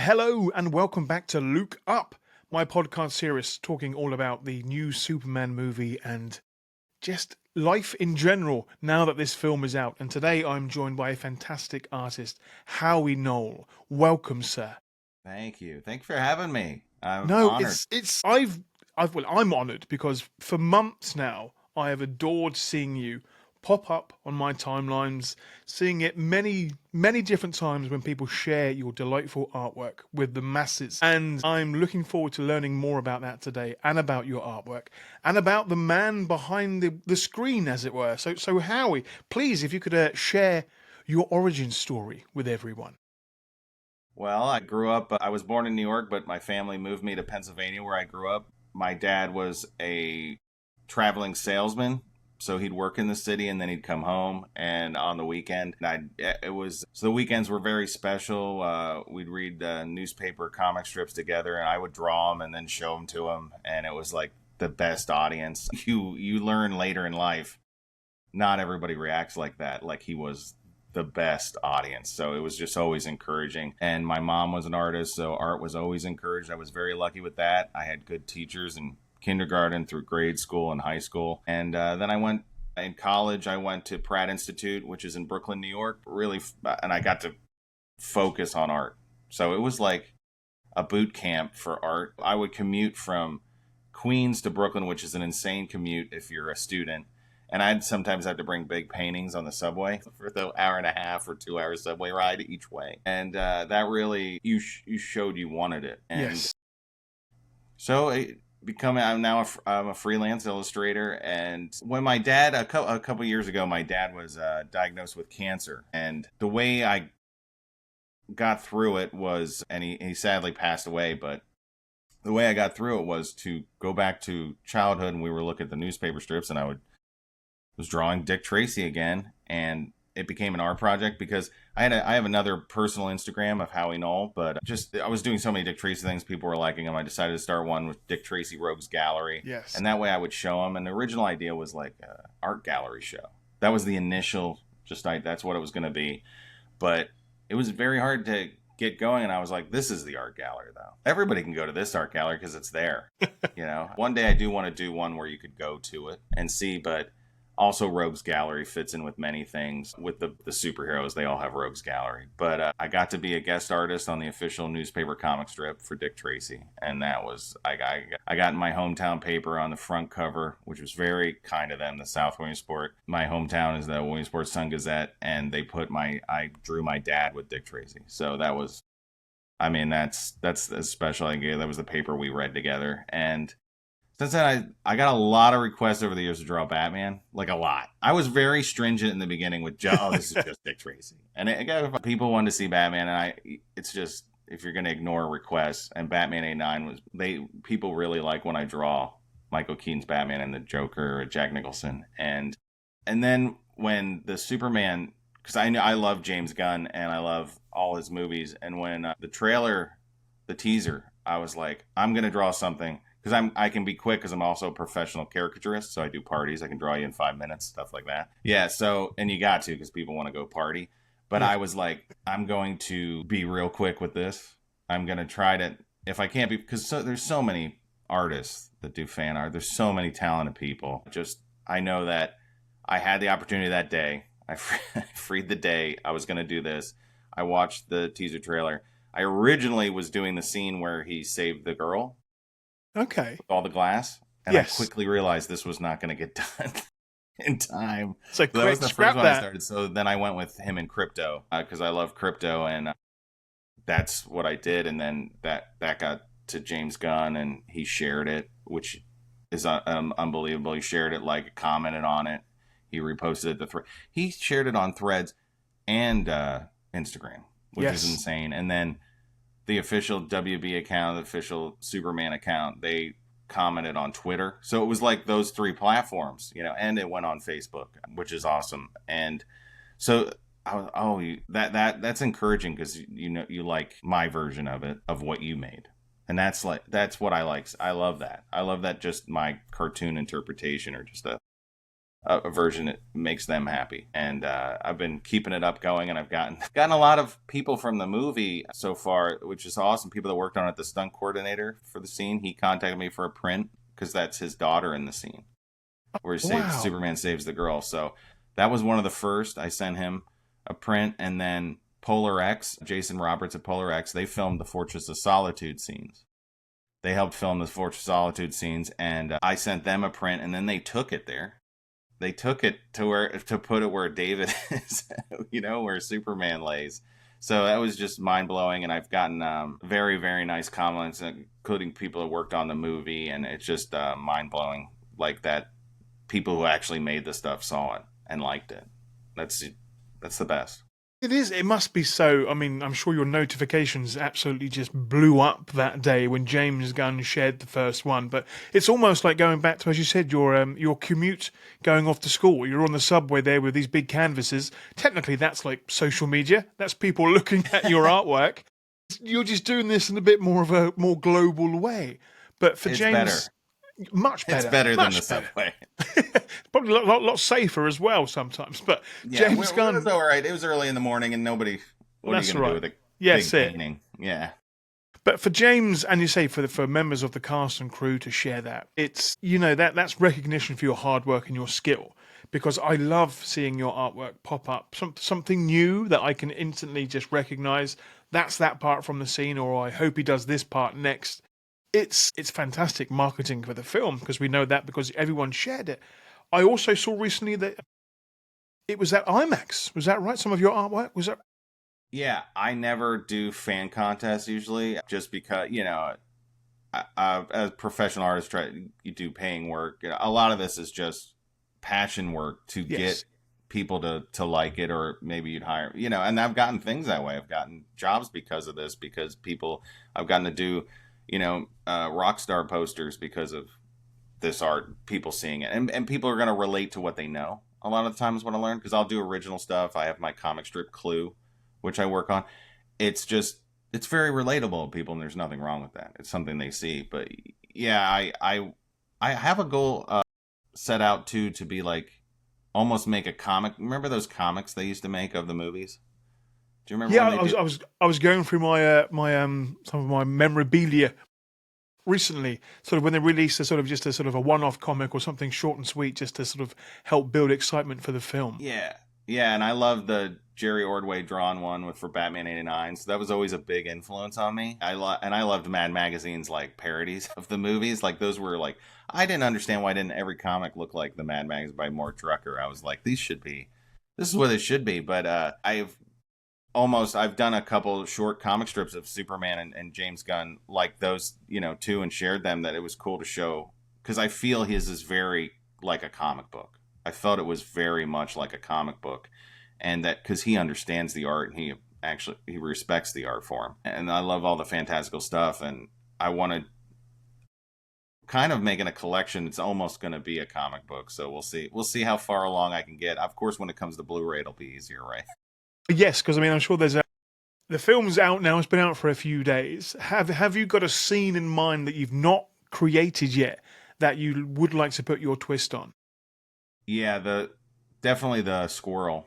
Hello and welcome back to Luke Up, my podcast series talking all about the new Superman movie and just life in general now that this film is out. And today I'm joined by a fantastic artist, Howie Noel. Welcome, sir. Thank you. Thank you for having me. I'm No, honored. I'm honored because for months now I have adored seeing you pop up on my timelines, seeing it many different times when people share your delightful artwork with the masses. And I'm looking forward to learning more about that today and about your artwork and about the man behind the screen, as it were. So Howie, please, if you could share your origin story with everyone. Well, I was born in New York, but my family moved me to Pennsylvania where I grew up. My dad was a traveling salesman, so he'd work in the city and then he'd come home and on the weekend. So the weekends were very special. We'd read newspaper comic strips together and I would draw them and then show them to him. And it was like the best audience. You learn later in life, not everybody reacts like that. Like he was the best audience. So it was just always encouraging. And my mom was an artist, so art was always encouraged. I was very lucky with that. I had good teachers in kindergarten through grade school and high school. And then in college, I went to Pratt Institute, which is in Brooklyn, New York, and I got to focus on art. So it was like a boot camp for art. I would commute from Queens to Brooklyn, which is an insane commute if you're a student. And I'd sometimes have to bring big paintings on the subway for the hour and a half or 2 hour subway ride each way. And that really, you showed you wanted it. And Yes. so I'm a freelance illustrator. And when my dad, a couple years ago, my dad was diagnosed with cancer. And the way I got through it was, and he sadly passed away, but the way I got through it was to go back to childhood and we were looking at the newspaper strips and I was drawing Dick Tracy again, and it became an art project because I have another personal Instagram of Howie Noel, but I was doing so many Dick Tracy things, people were liking them. I decided to start one with Dick Tracy Rogues Gallery. Yes. And that way I would show them. And the original idea was like an art gallery show. That was the initial, that's what it was going to be. But it was very hard to get going, and I was like, this is the art gallery though. Everybody can go to this art gallery because it's there. One day I do want to do one where you could go to it and see, but also, Rogues Gallery fits in with many things. With the superheroes, they all have Rogues Gallery. But I got to be a guest artist on the official newspaper comic strip for Dick Tracy. And that was, I got my hometown paper on the front cover, which was very kind of them, the South Williamsport. My hometown is the Williamsport Sun-Gazette, and I drew my dad with Dick Tracy. So that was, that's as special I gave. That was the paper we read together. And since then, I got a lot of requests over the years to draw Batman, like a lot. I was very stringent in the beginning with, this is just Dick Tracy. And people wanted to see Batman, and it's just, if you're going to ignore requests, and Batman '89 people really like when I draw Michael Keaton's Batman and the Joker or Jack Nicholson. And then when the Superman, because I love James Gunn, and I love all his movies, and when the teaser, I was like, I'm going to draw something. Because I can be quick because I'm also a professional caricaturist. So I do parties. I can draw you in 5 minutes, stuff like that. Yeah, and you got to because people want to go party. But I was like, I'm going to be real quick with this. I'm going to try to, if I can't be, because there's so many artists that do fan art. There's so many talented people. I know that I had the opportunity that day. I freed the day I was going to do this. I watched the teaser trailer. I originally was doing the scene where he saved the girl. Okay. With all the glass. And yes. I quickly realized this was not going to get done in time. So that was the first one I started. So then I went with him in crypto because I love crypto, and that's what I did. And then that got to James Gunn, and he shared it, which is unbelievable. He shared it, commented on it. He reposted it. He shared it on Threads and Instagram, which is insane. And then the official WB account, the official Superman account, they commented on Twitter. So it was like those three platforms, and it went on Facebook, which is awesome. And so that's encouraging because you like my version of it, of what you made. And that's what I like. I love that. I love that, just my cartoon interpretation or just a version that makes them happy. And I've been keeping it up going, and I've gotten a lot of people from the movie so far, which is awesome. People that worked on it. The stunt coordinator for the scene, he contacted me for a print because that's his daughter in the scene where Wow. Superman saves the girl. So that was one of the first. I sent him a print, and then Polar X, Jason Roberts at Polar X, they filmed the Fortress of Solitude scenes. They helped film the Fortress of Solitude scenes, and I sent them a print, and then they took it there. They took it to put it where David is, where Superman lays. So that was just mind blowing, and I've gotten very, very nice comments, including people that worked on the movie, and it's just mind blowing, like that people who actually made the stuff saw it and liked it. That's the best. It is. It must be so. I mean, I'm sure your notifications absolutely just blew up that day when James Gunn shared the first one. But it's almost like going back to, as you said, your commute going off to school. You're on the subway there with these big canvases. Technically, that's like social media. That's people looking at your artwork. You're just doing this in a bit more of a more global way. But for It's better. James, much It's better, better than the much better. subway. Probably a lot safer as well sometimes. But Yeah, James it Gunn, was all right. It was early in the morning, and nobody. What are you that's going to do right. with a Yes, big it. painting? Yeah, But for James, and you say for members of the cast and crew to share that, it's that's recognition for your hard work and your skill. Because I love seeing your artwork pop up, something new that I can instantly just recognize. That's that part from the scene, or I hope he does this part next. It's fantastic marketing for the film because we know that because everyone shared it. I also saw recently that it was at IMAX. Was that right? Some of your artwork was that? yeah. I never do fan contests usually, just because as a professional artist, you do paying work. A lot of this is just passion work to get Yes. people to like it, or maybe you'd hire. And I've gotten things that way. I've gotten jobs because of this, because people. I've gotten to do, rock star posters because of this art, people seeing it, and people are going to relate to what they know. A lot of the times, what I learned, because I'll do original stuff. I have my comic strip Clue, which I work on. It's just it's very relatable to people, and there's nothing wrong with that. It's something they see. But yeah, I have a goal set out to be like almost make a comic. Remember those comics they used to make of the movies? Do you remember Yeah, when they I was do? I was I was going through my some of my memorabilia recently, sort of when they released a sort of just a sort of a one-off comic or something short and sweet, just to sort of help build excitement for the film. Yeah, yeah, and I love the Jerry Ordway drawn one for Batman '89. So that was always a big influence on me. I loved Mad Magazine's like parodies of the movies. Like those were like I didn't understand why didn't every comic look like the Mad Magazine by Mort Drucker. I was like, this is what it should be. But I've done a couple short comic strips of Superman and James Gunn like those too, and shared them, that it was cool to show, because I feel his is very like a comic book. I felt it was very much like a comic book, and that because he understands the art, and he respects the art form, and I love all the fantastical stuff, and I want to kind of making a collection. It's almost going to be a comic book, so we'll see how far along I can get. Of course, when it comes to Blu-ray, it'll be easier, right? Yes, because I mean I'm sure the film's out now. It's been out for a few days. Have you got a scene in mind that you've not created yet that you would like to put your twist on? Yeah, the definitely the squirrel.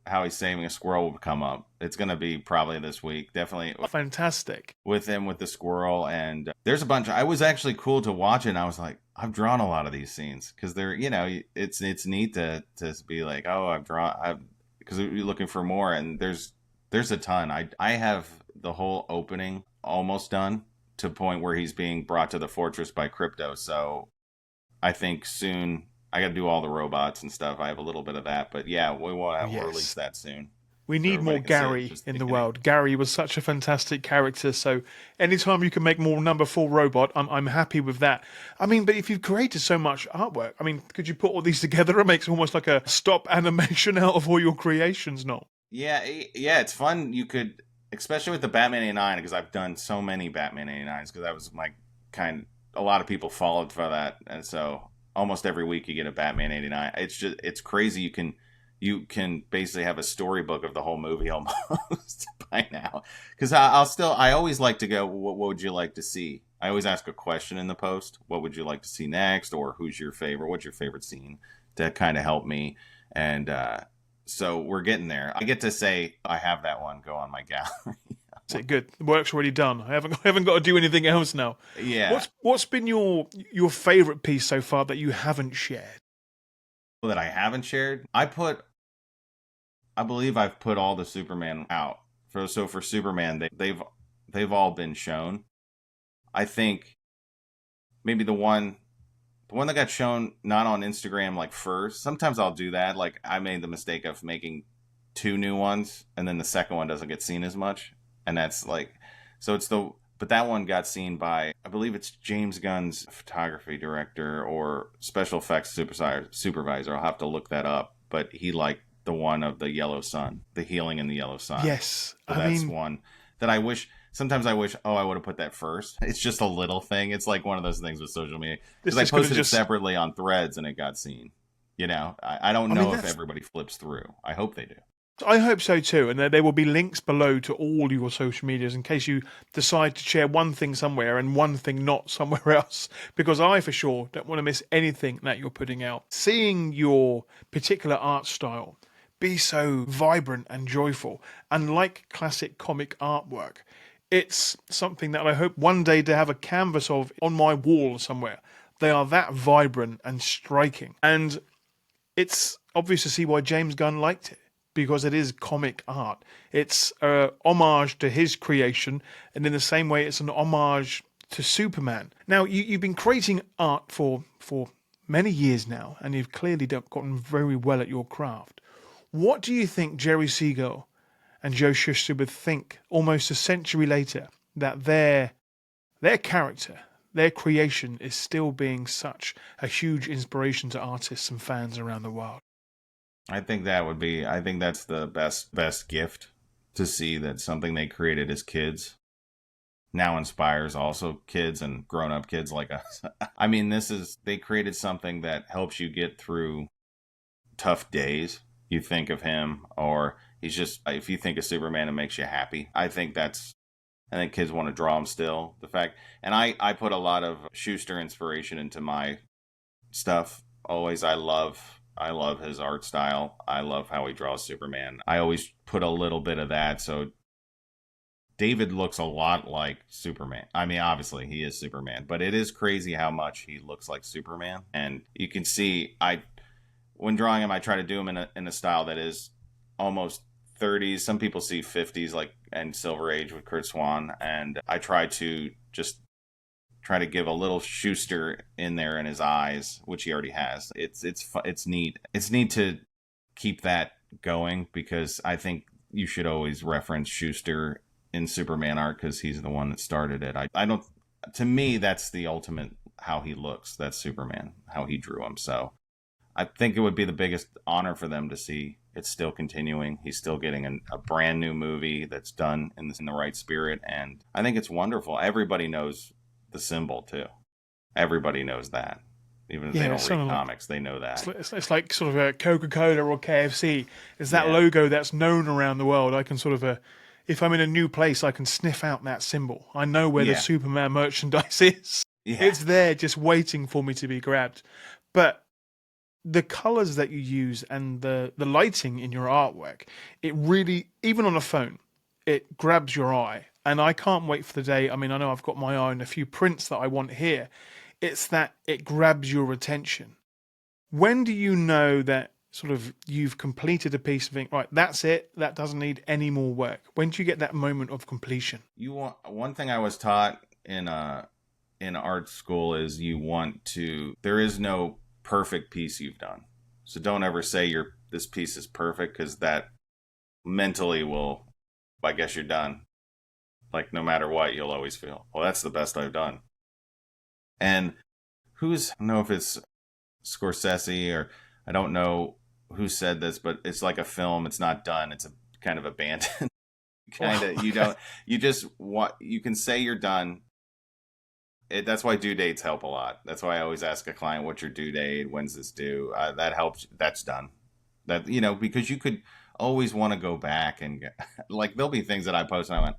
How he's saving a squirrel will come up. It's going to be probably this week. Definitely Fantastic. with him with the squirrel, and there's a bunch. I was actually cool to watch it. And I was like, I've drawn a lot of these scenes because they're it's neat to be like, oh, I've because you're looking for more, and there's a ton. I have the whole opening almost done to a point where he's being brought to the fortress by Crypto. So I think soon I got to do all the robots and stuff. I have a little bit of that, but yeah, we want to release Yes. that soon We so need more everybody can see it. Gary Just the in the beginning. world. Gary was such a fantastic character. So anytime you can make more number four robot, I'm happy with that. I mean, but if you've created so much artwork, I mean, could you put all these together and make almost like a stop animation out of all your creations? No. Yeah, yeah, it's fun. You could, especially with the Batman '89, because I've done so many Batman '89s, because that was my kind. A lot of people followed for that, and so almost every week you get a Batman '89. It's crazy. You can basically have a storybook of the whole movie almost by now. Because I always like to go, what would you like to see? I always ask a question in the post. What would you like to see next? Or who's your favorite? What's your favorite scene? to kind of help me. And so we're getting there. I get to say I have that one go on my gallery. That's it. Good. The work's already done. I haven't got to do anything else now. Yeah. What's been your favorite piece so far that you haven't shared? That I haven't shared. I believe I've put all the Superman out. For Superman, they've all been shown. I think maybe the one that got shown not on Instagram like first. Sometimes I'll do that. Like I made the mistake of making two new ones, and then the second one doesn't get seen as much, and that's like, so it's the but that one got seen by, I believe it's James Gunn's photography director or special effects supervisor. I'll have to look that up, but he liked the one of the yellow sun, the healing in the yellow sun. Yes, So that's one that I wish. Sometimes I wish, oh, I would have put that first. It's just a little thing. It's like one of those things with social media. Because I posted it separately on Threads and it got seen. I don't know if everybody flips through. I hope they do. I hope so too, and there will be links below to all your social medias in case you decide to share one thing somewhere and one thing not somewhere else, because I for sure don't want to miss anything that you're putting out. Seeing your particular art style be so vibrant and joyful, and like classic comic artwork, it's something that I hope one day to have a canvas of on my wall somewhere. They are that vibrant and striking, and it's obvious to see why James Gunn liked it, because it is comic art. It's a homage to his creation, and in the same way, it's an homage to Superman. Now, you've been creating art for many years now, and you've clearly gotten very well at your craft. What do you think Jerry Siegel and Joe Shuster would think almost a century later that their character, their creation is still being such a huge inspiration to artists and fans around the world? I think that's the best gift, to see that something they created as kids now inspires also kids and grown-up kids like us. I mean, they created something that helps you get through tough days. You think of him, or if you think of Superman, it makes you happy. I think kids want to draw him still. And I put a lot of Schuster inspiration into my stuff. Always, I love his art style. I love how he draws Superman. I always put a little bit of that. So David looks a lot like Superman. I mean, obviously he is Superman, but it is crazy how much he looks like Superman. And you can see, when drawing him, I try to do him in a style that is almost 30s. Some people see 50s, like, and Silver Age with Kurt Swan. And I try to give a little Schuster in there in his eyes, which he already has. It's neat. It's neat to keep that going, because I think you should always reference Schuster in Superman art, because he's the one that started it. I don't. To me, that's the ultimate how he looks. That's Superman, how he drew him. So I think it would be the biggest honor for them to see it's still continuing. He's still getting a brand new movie that's done in the right spirit, and I think it's wonderful. Everybody knows the symbol too. Everybody knows that. Even if they don't read comics, they know that. It's like sort of a Coca-Cola or KFC. It's that logo that's known around the world. I can sort of, if I'm in a new place, I can sniff out that symbol. I know where the Superman merchandise is. Yeah. It's there just waiting for me to be grabbed. But the colors that you use and the lighting in your artwork, it really, even on a phone, it grabs your eye. And I can't wait for the day. I mean, I know I've got my eye on a few prints that I want here. It's that it grabs your attention. When do you know that sort of you've completed a piece of think, right, that's it, that doesn't need any more work? When do you get that moment of completion? One thing I was taught in art school is there is no perfect piece you've done. So don't ever say this piece is perfect, because that mentally will, I guess you're done. Like, no matter what, you'll always feel, well, that's the best I've done. And I don't know if it's Scorsese, or I don't know who said this, but it's like a film. It's not done. It's a kind of abandoned. You can say you're done. That's why due dates help a lot. That's why I always ask a client, what's your due date? When's this due? That helps. That's done. Because you could always want to go back and like, there'll be things that I post and I went,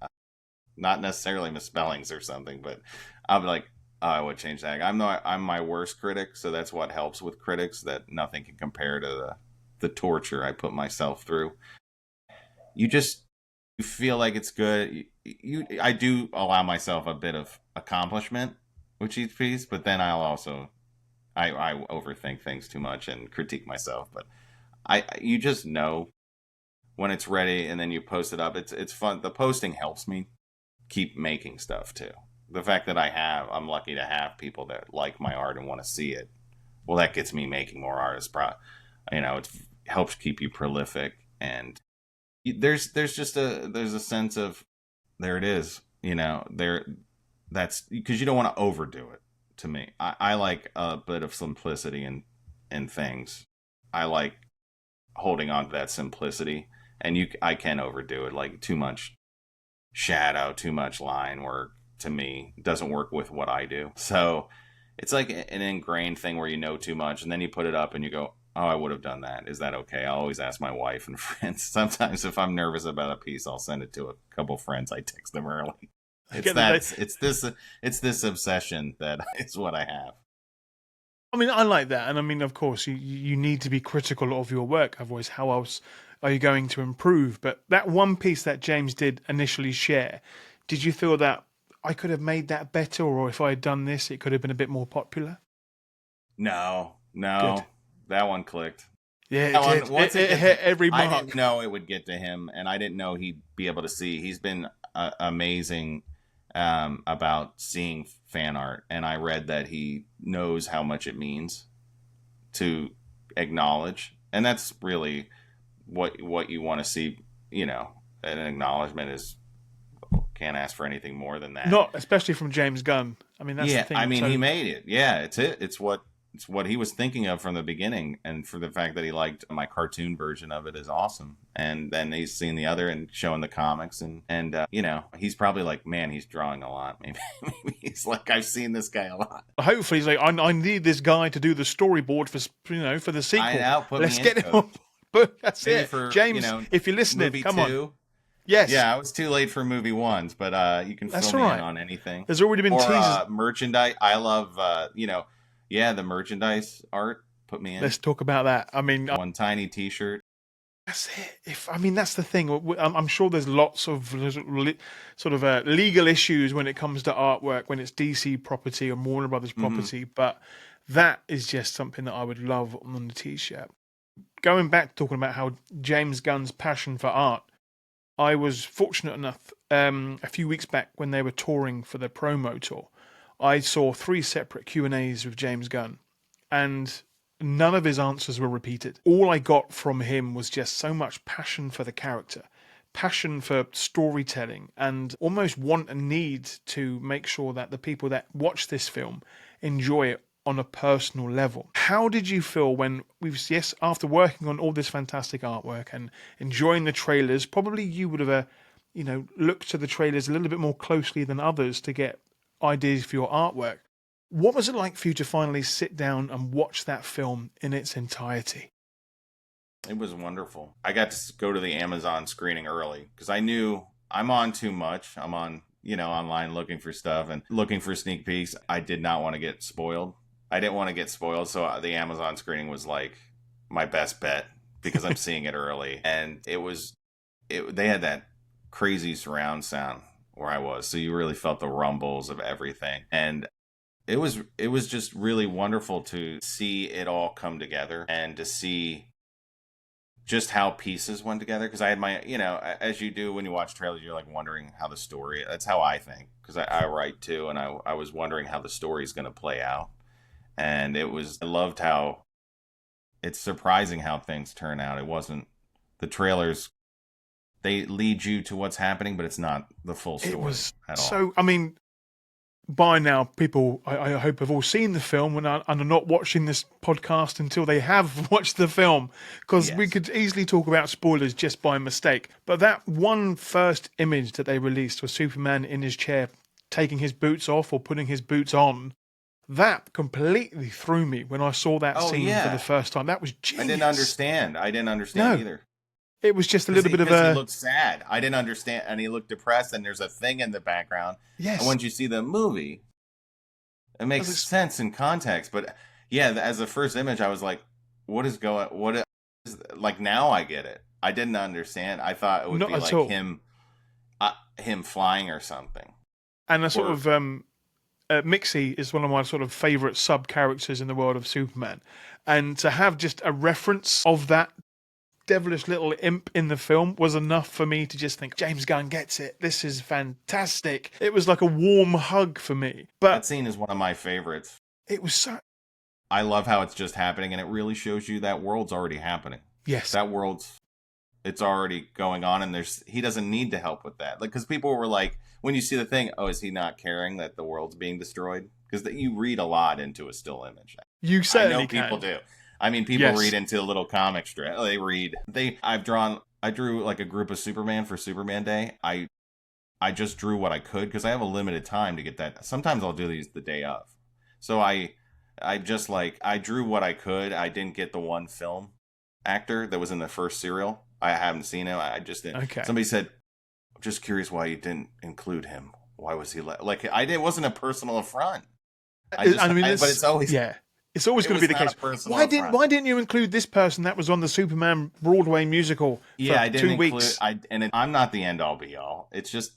not necessarily misspellings or something, but I'll be like, I would change that. I'm my worst critic, so that's what helps with critics, that nothing can compare to the torture I put myself through. You just you feel like it's good. I do allow myself a bit of accomplishment with each piece, but then I overthink things too much and critique myself. But you just know when it's ready, and then you post it up. It's fun. The posting helps me keep making stuff too. The fact that I'm lucky to have people that like my art and want to see it. Well, that gets me making more art. It helps keep you prolific, and there's a sense of there it is. That's because you don't want to overdo it. To me, I like a bit of simplicity in things. I like holding on to that simplicity, and I can overdo it, like too much shadow, too much line work to me doesn't work with what I do. So it's like an ingrained thing where you know too much, and then you put it up and you go, "Oh, I would have done that. Is that okay?" I always ask my wife and friends. Sometimes if I'm nervous about a piece, I'll send it to a couple friends. I text them early. It's this obsession that is what I have. I mean, I like that, and I mean, of course, you need to be critical of your work. Otherwise, how else are you going to improve? But that one piece that James did initially share, did you feel that I could have made that better, or if I had done this, it could have been a bit more popular? No, Good. no, that one clicked. Yeah, it That one did. once it It gets, hit every I didn't mark. know it would get to him, and I didn't know he'd be able to see. He's been amazing about seeing fan art, and I read that he knows how much it means to acknowledge, and that's really what you want to see. An acknowledgement is can't ask for anything more than that. Not especially from James Gunn. I mean, that's the Yeah, I thing. mean, he So made it. Yeah, it's it. It's what he was thinking of from the beginning, and for the fact that he liked my cartoon version of it is awesome. And then he's seen the other and showing the comics, and he's probably like, man, he's drawing a lot. Maybe he's like, I've seen this guy a lot. hopefully, he's like, I need this guy to do the storyboard for the I sequel. now put me Let's in, get him on. coach. But that's Maybe it, for James. If you're listening, movie come on. two. Yes, Yeah, I was too late for movie ones, but you can fill that's all me in right. on anything. There's already been Or teasers. merchandise. I love yeah, the merchandise art. Put me in Let's talk about that. I mean, one tiny T-shirt. that's it. That's the thing. I'm sure there's lots of sort of legal issues when it comes to artwork when it's DC property or Warner Brothers Hmm. property, but that is just something that I would love on the T-shirt. Going back to talking about how James Gunn's passion for art, I was fortunate enough a few weeks back when they were touring for their promo tour. I saw 3 separate Q&As with James Gunn, and none of his answers were repeated. All I got from him was just so much passion for the character, passion for storytelling, and almost want and need to make sure that the people that watch this film enjoy it on a personal level. How did you feel when yes, after working on all this fantastic artwork and enjoying the trailers, probably you would have, looked to the trailers a little bit more closely than others to get ideas for your artwork. What was it like for you to finally sit down and watch that film in its entirety? It was wonderful. I got to go to the Amazon screening early because I knew I'm on too much. I'm on online looking for stuff and looking for sneak peeks. I did not want to get spoiled. I didn't want to get spoiled, so the Amazon screening was like my best bet because I'm seeing it early, and they had that crazy surround sound where I was, so you really felt the rumbles of everything, and it was just really wonderful to see it all come together and to see just how pieces went together because I had as you do when you watch trailers, you're like wondering how the story. That's how I think because I write too, and I was wondering how the story is going to play out, and I loved how it's surprising how things turn out. It wasn't the trailers. They lead you to what's happening, but it's not the full It story was at all. so. I mean, by now, people, I hope, have all seen the film and are not watching this podcast until they have watched the film, because we Yes. could easily talk about spoilers just by mistake. But that one first image that they released was Superman in his chair taking his boots off or putting his boots on. That completely threw me when I saw that Oh scene for the yeah. first time. That was I didn't genius. understand. I didn't understand No, either. it was just a Because little he, bit of cause he a looked sad. I didn't understand. And he looked depressed, and there's a thing in the background. And yes. once you see the movie, It makes sense in context, but yeah, as the first image, I was like, "What is going? What is like?" Now I get it. I didn't understand. I thought it would not be at like all. him flying or something. And a sort Or of Mixie is one of my sort of favorite sub characters in the world of Superman, and to have just a reference of that devilish little imp in the film was enough for me to just think James Gunn gets it. This is fantastic. It was like a warm hug for me. that But scene is one of my favorites. it was so I love how it's just happening, and it really shows you that world's already happening. yes, That world's it's already going on, and he doesn't need to help with that. Like, because people were like, when you see the thing, oh, is he not caring that the world's being destroyed? Because you read a lot into a still image. you I know certainly people can. do. I mean, people read Yes, into a little comic strip. I drew like a group of Superman for Superman Day. I just drew what I could because I have a limited time to get that. Sometimes I'll do these the day of. So I just like I drew what I could. I didn't get the one film actor that was in the first serial. I haven't seen him. I just didn't. okay. Somebody said, "I'm just curious why you didn't include him. Why was he like?" I didn't. It wasn't a personal affront. I mean, But it's always yeah, it's always it going to be was the not case. a personal affront. Why didn't you include this person that was on the Superman Broadway musical Yeah, for I didn't two include. weeks? I'm not the end all be all. It's just,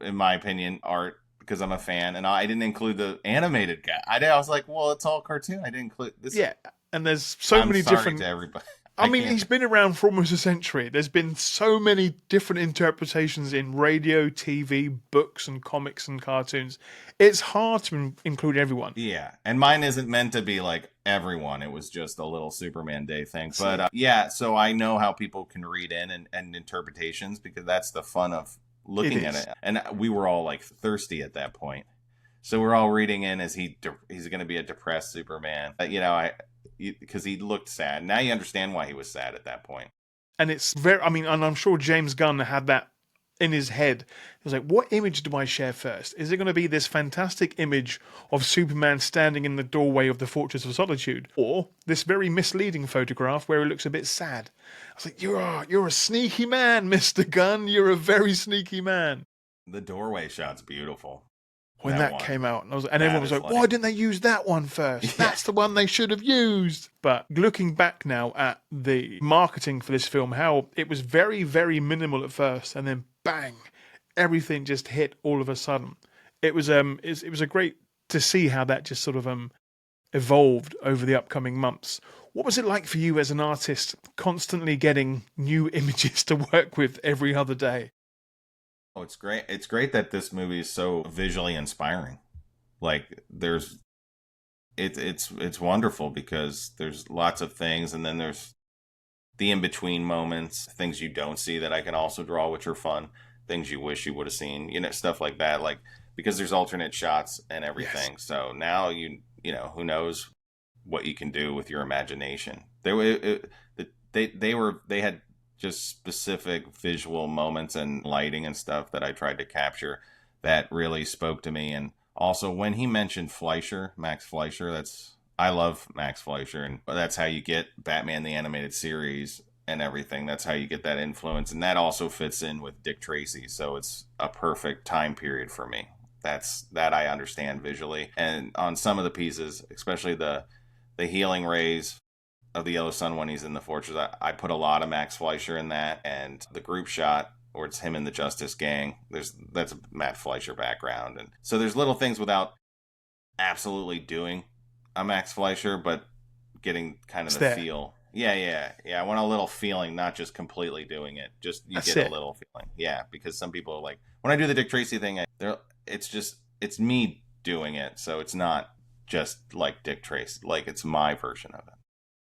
in my opinion, art because I'm a fan, and I didn't include the animated guy. I was like, well, it's all cartoon. I didn't include this. Yeah, and there's so I'm many sorry to different. everybody. I I mean, can't. he's been around for almost a century. There's been so many different interpretations in radio, TV, books, and comics and cartoons. It's hard to include everyone. Yeah, and mine isn't meant to be like everyone. It was just a little Superman Day thing. That's But it. yeah, so I know how people can read in and interpretations because that's the fun of It looking at is. it. And we were all like thirsty at that point. So we're all reading in as he's going to be a depressed Superman. Because he looked sad. Now you understand why he was sad at that point. And it's very, I mean, and I'm sure James Gunn had that in his head. He was like, what image do I share first? Is it going to be this fantastic image of Superman standing in the doorway of the Fortress of Solitude? Or this very misleading photograph where he looks a bit sad? I was like, you're a sneaky man, Mr. Gunn. You're a very sneaky man. The doorway shot's beautiful. When That that one. came out, and That everyone was is like, why like didn't they use that one first? yeah. That's the one they should have used. But looking back now at the marketing for this film, how it was very, very minimal at first, and then bang, everything just hit all of a sudden. It was a great to see how that just sort of evolved over the upcoming months. What was it like for you as an artist, constantly getting new images to work with every other day? Oh, it's great. It's great that this movie is so visually inspiring. Like it's wonderful because there's lots of things and then there's the in-between moments, things you don't see that I can also draw which are fun, things you wish you would have seen, stuff like that like because there's alternate shots and Yes, everything. So now who knows what you can do with your imagination. They had just specific visual moments and lighting and stuff that I tried to capture that really spoke to me. And also when he mentioned Max Fleischer, I love Max Fleischer, and that's how you get Batman the Animated Series and everything. That's how you get that influence, and that also fits in with Dick Tracy. So it's a perfect time period for me. That I understand visually, and on some of the pieces, especially the healing rays of the Yellow Sun when he's in the fortress. I put a lot of Max Fleischer in that, and the group shot where it's him and the Justice Gang. That's a Matt Fleischer background, and so there's little things without absolutely doing a Max Fleischer, but getting kind of it's the there. feel. Yeah. I want a little feeling, not just completely doing it. Just you That's get a it. little feeling. Yeah, because some people are like, when I do the Dick Tracy thing, it's me doing it, so it's not just like Dick Tracy. Like it's my version of it.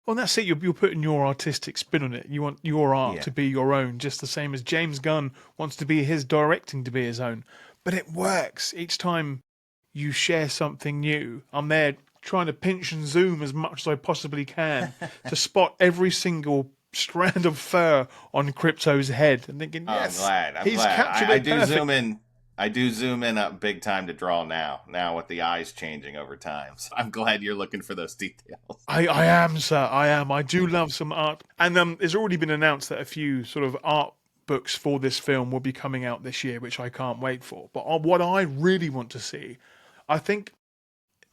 Well, that's it. You're putting your artistic spin on it. You want your art Yeah. to be your own, just the same as James Gunn wants to be his directing to be his own. But it works each time you share something new. I'm there trying to pinch and zoom as much as I possibly can to spot every single strand of fur on Crypto's head and thinking, Oh, I'm yes, glad. I'm he's glad. captured I it do zoom perfect. in. I do zoom in up big time to draw now. Now with the eyes changing over time. So I'm glad you're looking for those details. I am, sir. I am. I do love some art. And it's already been announced that a few sort of art books for this film will be coming out this year, which I can't wait for. But what I really want to see, I think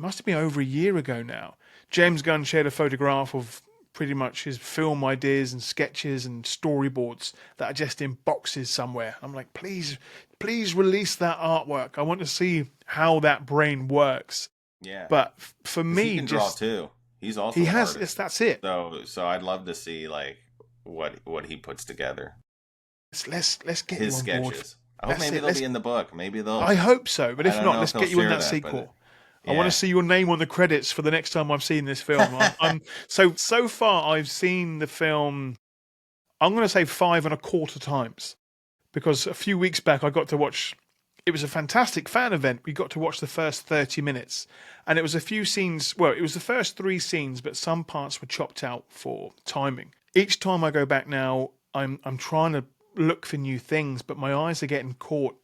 must have been over a year ago now. James Gunn shared a photograph of pretty much his film ideas and sketches and storyboards that are just in boxes somewhere. I'm like, please, please release that artwork. I want to see how that brain works. Yeah, But for because he me, can draw just too. He's also he an has. artist. That's it. So I'd love to see like what he puts together. Let's get you His on board. sketches. I hope That's maybe it. they'll be in the book. Maybe they'll. I hope so. But I if don't not, know if let's they'll get you in share that that, but sequel. I want to yeah. see your name on the credits for the next time I've seen this film. So far I've seen the film. I'm going to say 5.25 times because a few weeks back I got to watch. It was a fantastic fan event. We got to watch the first 30 minutes, and it was a few scenes. Well, it was the first 3 scenes, but some parts were chopped out for timing. Each time I go back now, I'm trying to look for new things, but my eyes are getting caught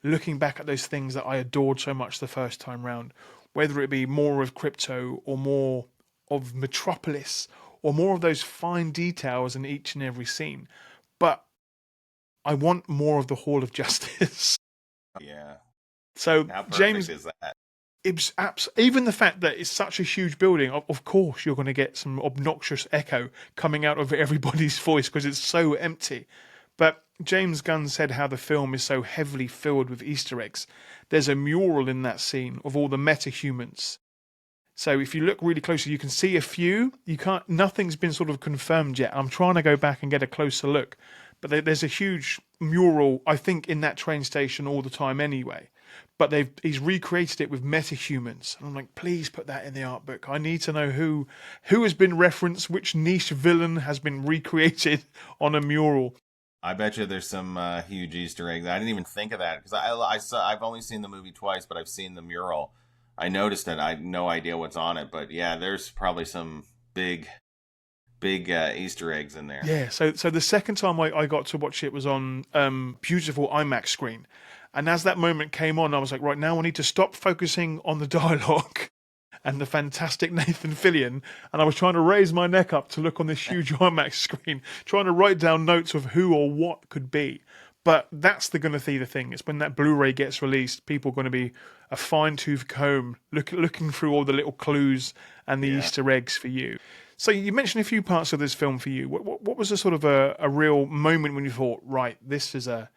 looking back at those things that I adored so much the first time round, whether it be more of Crypto or more of Metropolis or more of those fine details in each and every scene. But I want more of the Hall of Justice. Yeah. So How perfect James, is that? it's even the fact that it's such a huge building. Of course, you're going to get some obnoxious echo coming out of everybody's voice because it's so empty. But James Gunn said how the film is so heavily filled with Easter eggs. There's a mural in that scene of all the metahumans. So if you look really closely, you can see a few. You can't. Nothing's been sort of confirmed yet. I'm trying to go back and get a closer look, but there's a huge mural. I think in that train station all the time anyway. But he's recreated it with metahumans. And I'm like, please put that in the art book. I need to know who has been referenced, which niche villain has been recreated on a mural. I bet you there's some huge Easter eggs. I didn't even think of that because I've only seen the movie twice, but I've seen the mural. I noticed it. I had no idea what's on it, but yeah, there's probably some big Easter eggs in there. Yeah, so the second time I got to watch it was on beautiful IMAX screen. And as that moment came on, I was like, right now I need to stop focusing on the dialogue and the fantastic Nathan Fillion. And I was trying to raise my neck up to look on this huge IMAX screen, trying to write down notes of who or what could be. But that's going to be the thing. It's when that Blu-ray gets released, people are going to be a fine-tooth comb looking through all the little clues and the Easter eggs for you. So you mentioned a few parts of this film for you. What was a sort of a real moment when you thought, right, this is a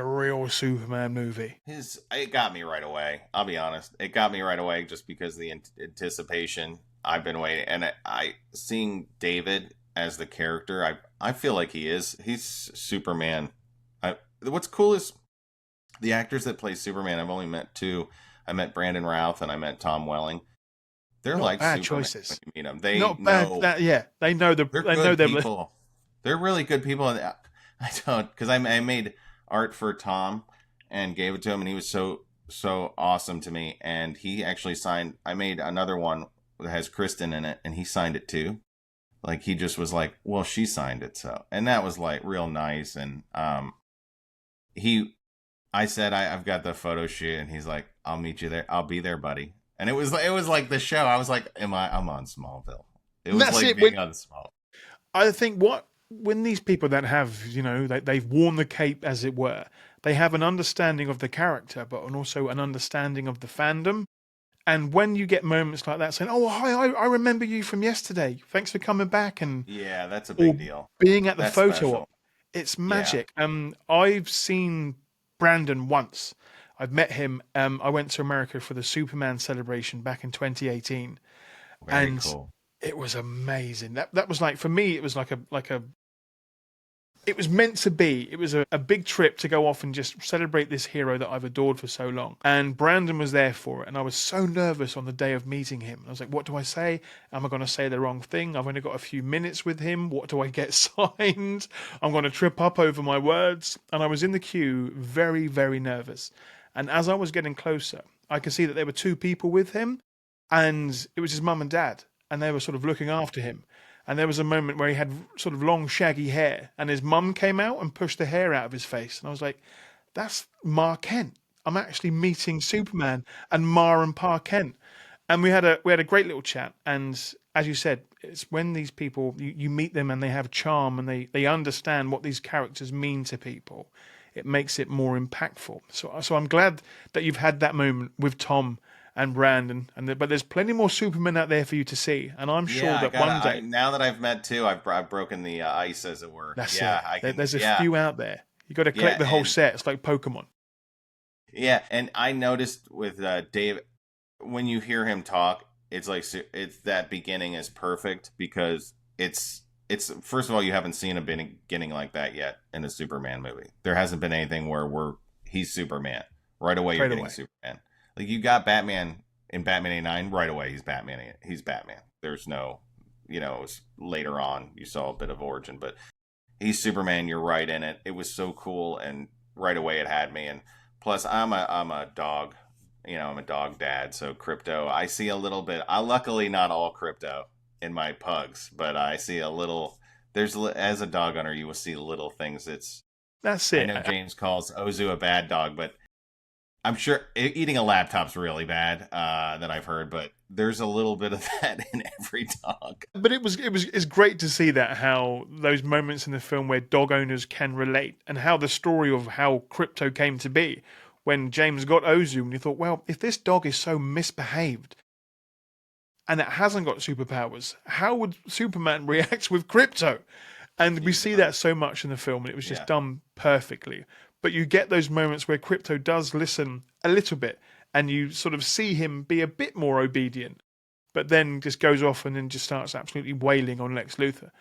real Superman movie? It got me right away. I'll be honest. It got me right away just because of the anticipation. I've been waiting, and I seeing David as the character. I feel like he's Superman. What's cool is the actors that play Superman. I've only met 2. I met Brandon Routh and I met Tom Welling. They're Not like bad Superman choices. when you meet them. They Not know bad. They know they're they know good people. They're really good people. And I don't because I made art for Tom and gave it to him, and he was so awesome to me. And he actually signed. I made another one that has Kristen in it, and he signed it too. Like he just was like, well, she signed it, so, and that was like real nice. And I said I've got the photo shoot, and he's like, I'll meet you there. I'll be there, buddy. And it was like the show. I was like, I'm on Smallville. It was like being on Smallville. I think when these people that have, they've worn the cape, as it were, they have an understanding of the character, but also an understanding of the fandom. And when you get moments like that saying, oh, hi, I remember you from yesterday. Thanks for coming back. And yeah, that's a big deal. Being at the That's photo special. op, it's magic. Yeah. I've seen Brandon once. I've met him. I went to America for the Superman celebration back in 2018. Very cool. It was amazing. That was like, for me, it was like a it was meant to be. It was a big trip to go off and just celebrate this hero that I've adored for so long. And Brandon was there for it. And I was so nervous on the day of meeting him. I was like, what do I say? Am I going to say the wrong thing? I've only got a few minutes with him. What do I get signed? I'm going to trip up over my words. And I was in the queue, very, very nervous. And as I was getting closer, I could see that there were 2 people with him. And it was his mum and dad. And they were sort of looking after him. And there was a moment where he had sort of long, shaggy hair, and his mum came out and pushed the hair out of his face. And I was like, that's Ma Kent. I'm actually meeting Superman and Ma and Pa Kent. And we had a great little chat. And as you said, it's when these people, you meet them and they have charm and they understand what these characters mean to people. It makes it more impactful. So I'm glad that you've had that moment with Tom and Brandon, but there's plenty more Supermen out there for you to see, and I'm sure Yeah, I that gotta. one day Now that I've met two, I've broken the ice, as it were. that's Yeah, it. I can. There's a Yeah, few out there. You got to collect yeah, the whole set. It's like Pokemon. and I noticed with Dave, when you hear him talk, it's like it's that beginning is perfect because it's first of all, you haven't seen a beginning like that yet in a Superman movie. There hasn't been anything where he's Superman right away. You're Straight getting away. Superman. Like you got Batman in Batman '89 right away. He's Batman. He's Batman. There's no, later on you saw a bit of origin, but he's Superman. You're right in it. It was so cool, and right away it had me. And plus, I'm a dog. I'm a dog dad, so crypto. I see a little bit. I luckily not all crypto in my pugs, but I see a little. As a dog owner, you will see little things. That's I it. know James calls Ozu a bad dog, but I'm sure eating a laptop's really bad. That I've heard, but there's a little bit of that in every dog. But it's great to see that how those moments in the film where dog owners can relate, and how the story of how crypto came to be. When James got Ozu, and you thought, well, if this dog is so misbehaved and it hasn't got superpowers, how would Superman react with crypto? And we see that so much in the film, and it was just done perfectly. But you get those moments where crypto does listen a little bit, and you sort of see him be a bit more obedient, but then just goes off and then just starts absolutely wailing on Lex Luthor.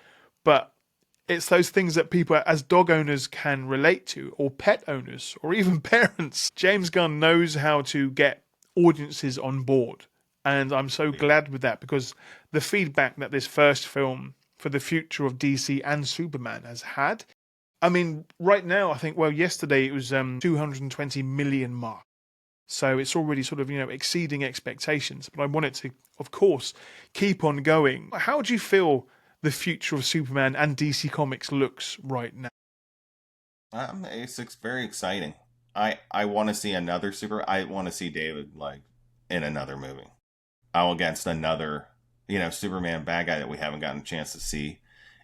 But it's those things that people as dog owners can relate to, or pet owners, or even parents. James Gunn knows how to get audiences on board. And I'm so glad with that, because the feedback that this first film for the future of DC and Superman has had. I mean, right now, I think, yesterday it was 220 million mark. So it's already sort of, exceeding expectations. But I want it to, of course, keep on going. How do you feel the future of Superman and DC Comics looks right now? It's very exciting. I want to see another I want to see David in another movie. Against another, Superman bad guy that we haven't gotten a chance to see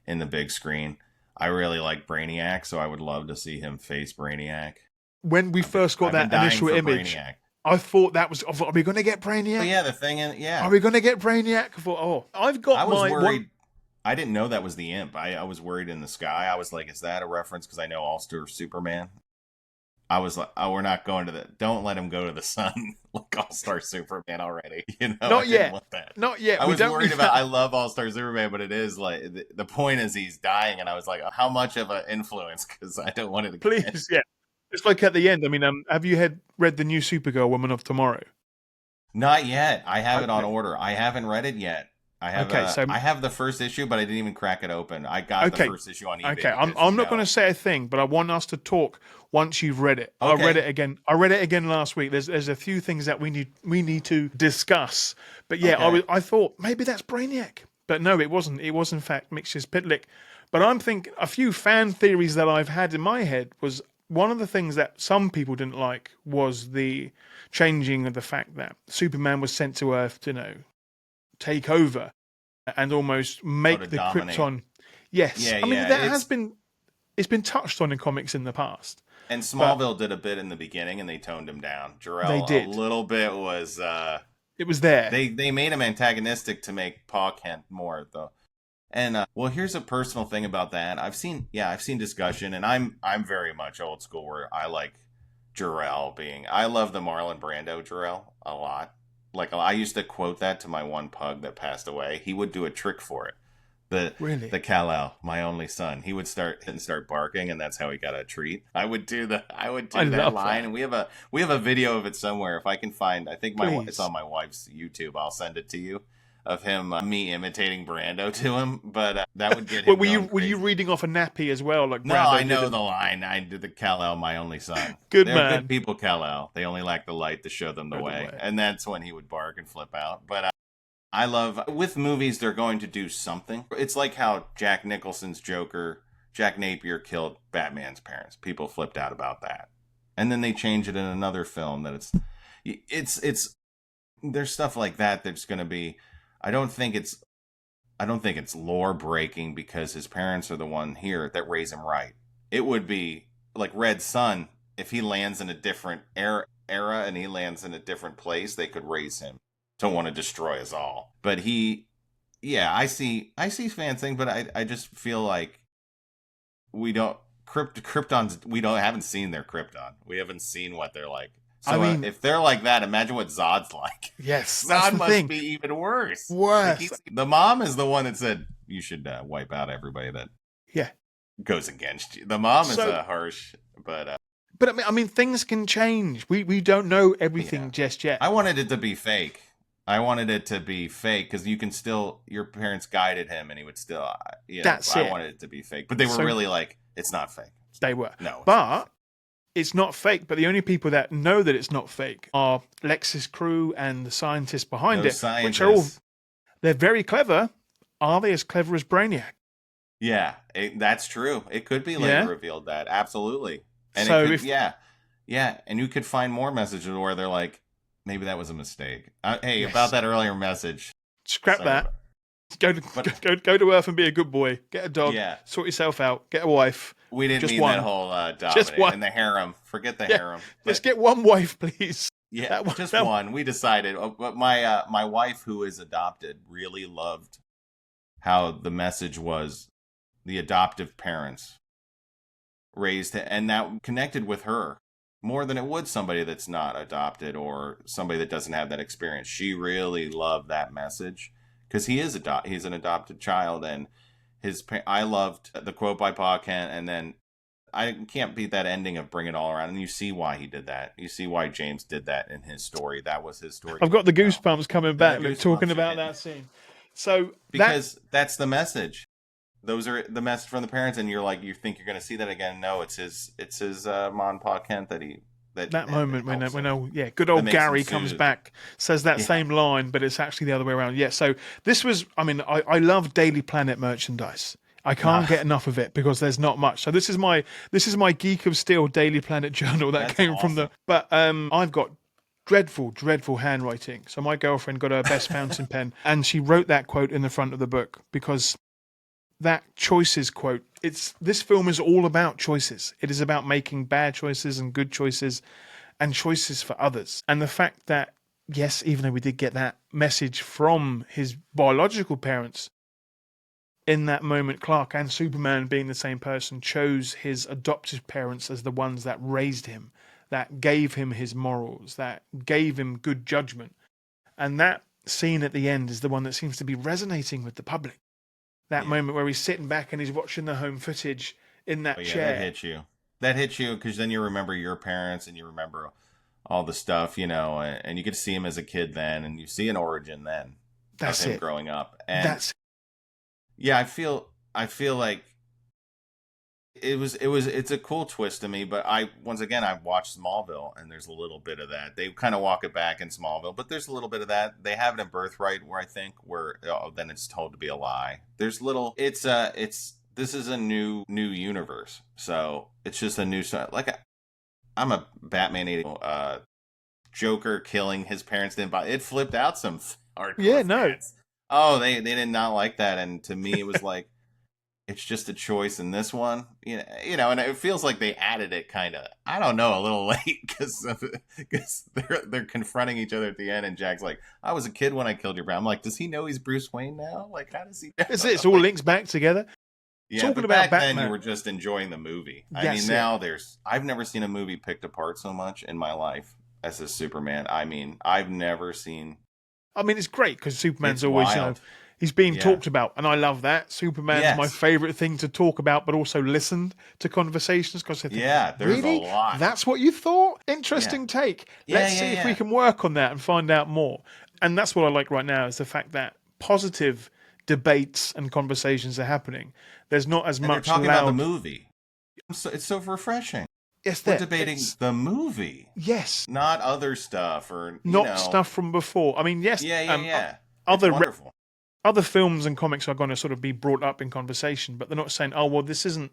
in the big screen. I really like Brainiac, so I would love to see him face Brainiac. When we first got that initial image, Brainiac. I thought I thought, are we going to get Brainiac? But yeah, the thing is, yeah. Are we going to get Brainiac? I thought, I was worried. I didn't know that was the imp. I was worried in the sky. I was like, is that a reference? Because I know All-Star Superman. I was like, oh, we're not going to don't let him go to the sun like All-Star Superman already. Not yet. Want that. Not yet. I was worried about, I love All-Star Superman, but it is like, the point is he's dying. And I was like, how much of an influence? Because I don't want it to Please, yeah. It's like at the end. I mean, have you read the new Supergirl Woman of Tomorrow? Not yet. I have it on order. I haven't read it yet. I have the first issue, but I didn't even crack it open. I got the first issue on eBay. Okay, I'm not going to say a thing, but I want us to talk once you've read it. Okay. I read it again. I read it again last week. There's a few things that we need to discuss. But yeah, okay. I thought maybe that's Brainiac, but no, it wasn't. It was in fact Mixus Pitlick. But I'm thinking a few fan theories that I've had in my head was one of the things that some people didn't like was the changing of the fact that Superman was sent to Earth to take over and almost make the dominate. Krypton. Yes, yeah, I mean that it's been touched on in comics in the past. And Smallville did a bit in the beginning, and they toned him down. Jor-El, a little bit was. It was there. They made him antagonistic to make Pa Kent more though. And here's a personal thing about that. I've seen discussion, and I'm very much old school where I like Jor-El being. I love the Marlon Brando Jor-El a lot. Like I used to quote that to my one pug that passed away. He would do a trick for it. The Kal-El, my only son. He would start barking, and that's how he got a treat. I would do that line, and we have a video of it somewhere. If I can find, I think it's on my wife's YouTube. I'll send it to you. Of him, me imitating Brando to him, but that would get him. Were you reading off a nappy as well? Like no, Brando I know the line. I did the Kal-El, my only son. They're good people, Kal-El. They only lack the light to show them the way, and that's when he would bark and flip out. But I love with movies they're going to do something. It's like how Jack Nicholson's Joker, Jack Napier killed Batman's parents. People flipped out about that, and then they change it in another film that it's there's stuff like that that's going to be. I don't think it's lore breaking because his parents are the one here that raise him right. It would be like Red Sun if he lands in a different era. era and he lands in a different place, they could raise him to want to destroy us all. But yeah, I see fans thing, but I just feel like we don't Krypton's we don't haven't seen their Krypton. We haven't seen what they're like. I So mean, if they're like that, imagine what Zod's like. yes, that's Zod the must thing. be even worse. Worse. The mom is the one that said you should wipe out everybody that Yeah. goes against you. The mom is So- harsh, but But I mean, things can change. We don't know everything just yet. I wanted it to be fake. I wanted it to be fake because you can still, your parents guided him and he would still, That's I it. wanted it to be fake. But they were So- really like, it's not fake. They were. No. It's not But fake. it's not fake. But the only people that know that it's not fake are Lex's crew and the scientists behind Those it, scientists, which are all, they're very clever. Are they as clever as Brainiac? yeah, that's true. It could be later revealed that. Absolutely. And So it could, if- yeah. And you could find more messages where they're like, maybe that was a mistake. Hey, Yes. about that earlier message. Scrap Sorry that. Go to Earth and be a good boy. Get a dog. Yeah. Sort yourself out. Get a wife. We didn't Just mean one. that whole Just dominate one. and the harem. Forget the Yeah. harem. Just get one wife, please. Yeah, That one- just that- one. We decided. But my wife, who is adopted, really loved how the message was the adoptive parents raised it, and that connected with her more than it would somebody that's not adopted or somebody that doesn't have that experience. She really loved that message because he's an adopted child, and I loved the quote by Pa Kent, and then I can't beat that ending of Bring It All Around. And you see why he did that. You see why James did that in his story. That was his story. I've got the goosebumps coming back The talking goosebumps are about hitting. that scene. So Because that's the message. Those are the message from the parents, and you think you're going to see that again. No, it's his Mon Pa Kent that moment when helps him. good old That makes him Gary comes soothe. back, says that same line, but it's actually the other way around. Yeah. So this was, I mean, I love Daily Planet merchandise. I can't get enough of it because there's not much. So this is my Geek of Steel Daily Planet journal that That's came from awesome. but I've got dreadful handwriting. So my girlfriend got her best fountain pen and she wrote that quote in the front of the book because that choices quote, this film is all about choices. It is about making bad choices and good choices and choices for others. And the fact that, yes, even though we did get that message from his biological parents, in that moment, Clark and Superman, being the same person, chose his adoptive parents as the ones that raised him, that gave him his morals, that gave him good judgment. And that scene at the end is the one that seems to be resonating with the public. That moment where he's sitting back and he's watching the home footage in that chair. That hits you because then you remember your parents and you remember all the stuff, and you get to see him as a kid then, and you see an origin then That's of him it. growing up. And That's I feel like it's a cool twist to me, but I watched Smallville and there's a little bit of that. They kind of walk it back in Smallville, but there's a little bit of that. They have it in Birthright where then it's told to be a lie. This is a new universe. So it's just a new style. Like I'm a Batman 80 Joker killing his parents didn't buy it, flipped out some hardcore fans. Oh, they did not like that, and to me it was like it's just a choice in this one, and it feels like they added it kind of, I don't know, a little late because they're confronting each other at the end, and Jack's like, "I was a kid when I killed your brother." I'm like, does he know he's Bruce Wayne now? Like, how does he know? It's all links back together. Yeah, Talking but about back then Batman. you were just enjoying the movie. I That's mean, now I've never seen a movie picked apart so much in my life as a Superman. I mean, I've never seen. I mean, it's great because Superman's It's always, wild. he's being talked about, and I love that. Superman's my favorite thing to talk about, but also listen to conversations because I think, there's really? a lot. That's what you thought? Interesting take. Let's see if we can work on that and find out more. And that's what I like right now is the fact that positive debates and conversations are happening. There's not as And much they're talking loud. about the movie. It's so refreshing. Yes, We're debating the movie. Yes. Not other stuff or stuff from before. I mean, yes. Yeah. Other films and comics are going to sort of be brought up in conversation, but they're not saying, "Oh, well, this isn't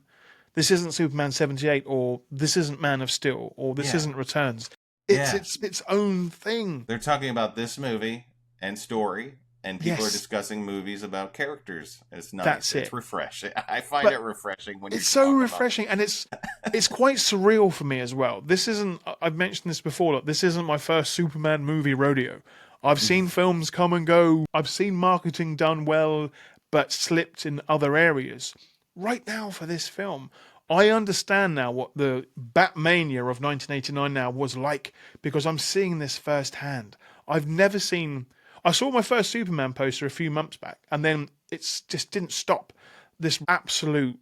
Superman 78, or this isn't Man of Steel, or this isn't Returns." It's its own thing. They're talking about this movie and story and people are Yes, discussing movies about characters. It's nice. that's It's it. refreshing. I find it But refreshing when you it's so talk about. refreshing, and it's quite surreal for me as well. This isn't. I've mentioned this before. Look, this isn't my first Superman movie rodeo. I've seen films come and go. I've seen marketing done well, but slipped in other areas. Right now, for this film, I understand now what the Batmania of 1989 now was like because I'm seeing this firsthand. I've never seen. I saw my first Superman poster a few months back, and then it's just didn't stop. This absolute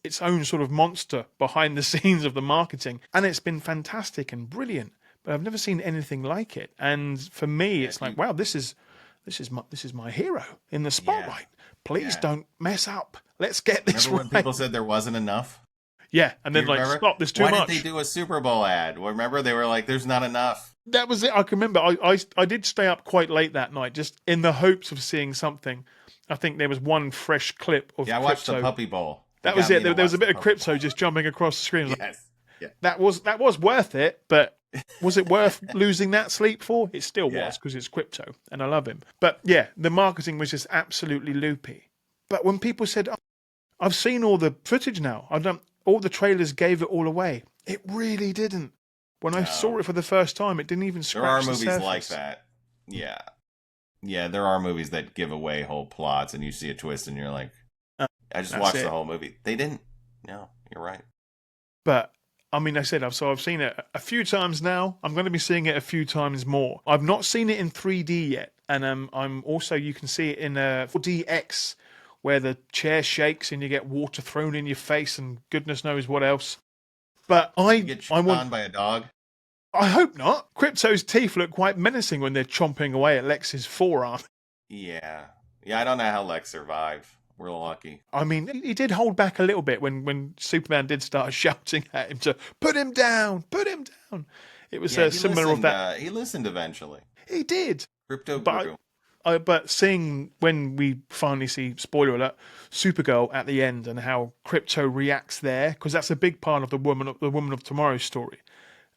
its own sort of monster behind the scenes of the marketing, and it's been fantastic and brilliant. But I've never seen anything like it. And for me, Yeah, it's like, wow, this is my hero in the yeah, spotlight. Please yeah. don't mess up. Let's get this Remember when right. people said there wasn't enough? Yeah, and Do then you like, remember? stop, there's too Why didn't they much. do a Super Bowl ad? Well, remember they were like, "There's not enough." That was it. I can remember. I did stay up quite late that night, just in the hopes of seeing something. I think there was one fresh clip of Yeah, I watched the Crypto. Puppy Bowl. It That was got me it. to There was watch a the bit of Puppy Crypto Bowl. just jumping across the screen. I was like, Yes. Yeah. that was worth it, but was it worth losing that sleep for? It still Yeah. was because it's Crypto and I love him. But yeah, the marketing was just absolutely loopy. But when people said, oh, I've seen all the footage now, I've done all the trailers gave it all away. It really didn't. When I saw No. it for the first time, it didn't even There are scratch the movies like surface. that. Yeah. Yeah, there are movies that give away whole plots and you see a twist and you're like, Uh, I just that's watched the it. whole movie. They didn't. No, you're right. But I mean, I said I've seen it a few times now. I'm going to be seeing it a few times more. I've not seen it in 3D yet, and I'm also you can see it in 4DX, where the chair shakes and you get water thrown in your face and goodness knows what else. But You get I chewed want. on by a dog? I hope not. Crypto's teeth look quite menacing when they're chomping away at Lex's forearm. Yeah. Yeah, I don't know how Lex survived. We're lucky. I mean, he did hold back a little bit when Superman did start shouting at him to put him down, put him down. It was Yeah, similar of that. He listened eventually. He did. Crypto But grew. but seeing when we finally see, spoiler alert, Supergirl at the end and how Crypto reacts there, because that's a big part of the Woman of Tomorrow story.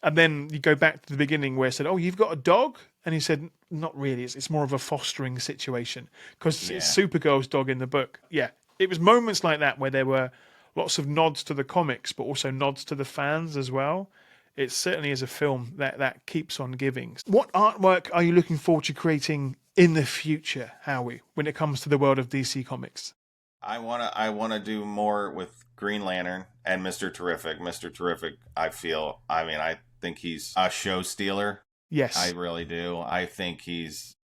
And then you go back to the beginning where it said, "Oh, you've got a dog," and he said, "Not really. It's more of a fostering situation because Yeah. it's Supergirl's dog in the book." Yeah, it was moments like that where there were lots of nods to the comics, but also nods to the fans as well. It certainly is a film that keeps on giving. What artwork are you looking forward to creating in the future, Howie, when it comes to the world of DC Comics? I wanna do more with Green Lantern and Mr. Terrific. Mr. Terrific, I think he's a show stealer. I Yes. really do. I think he's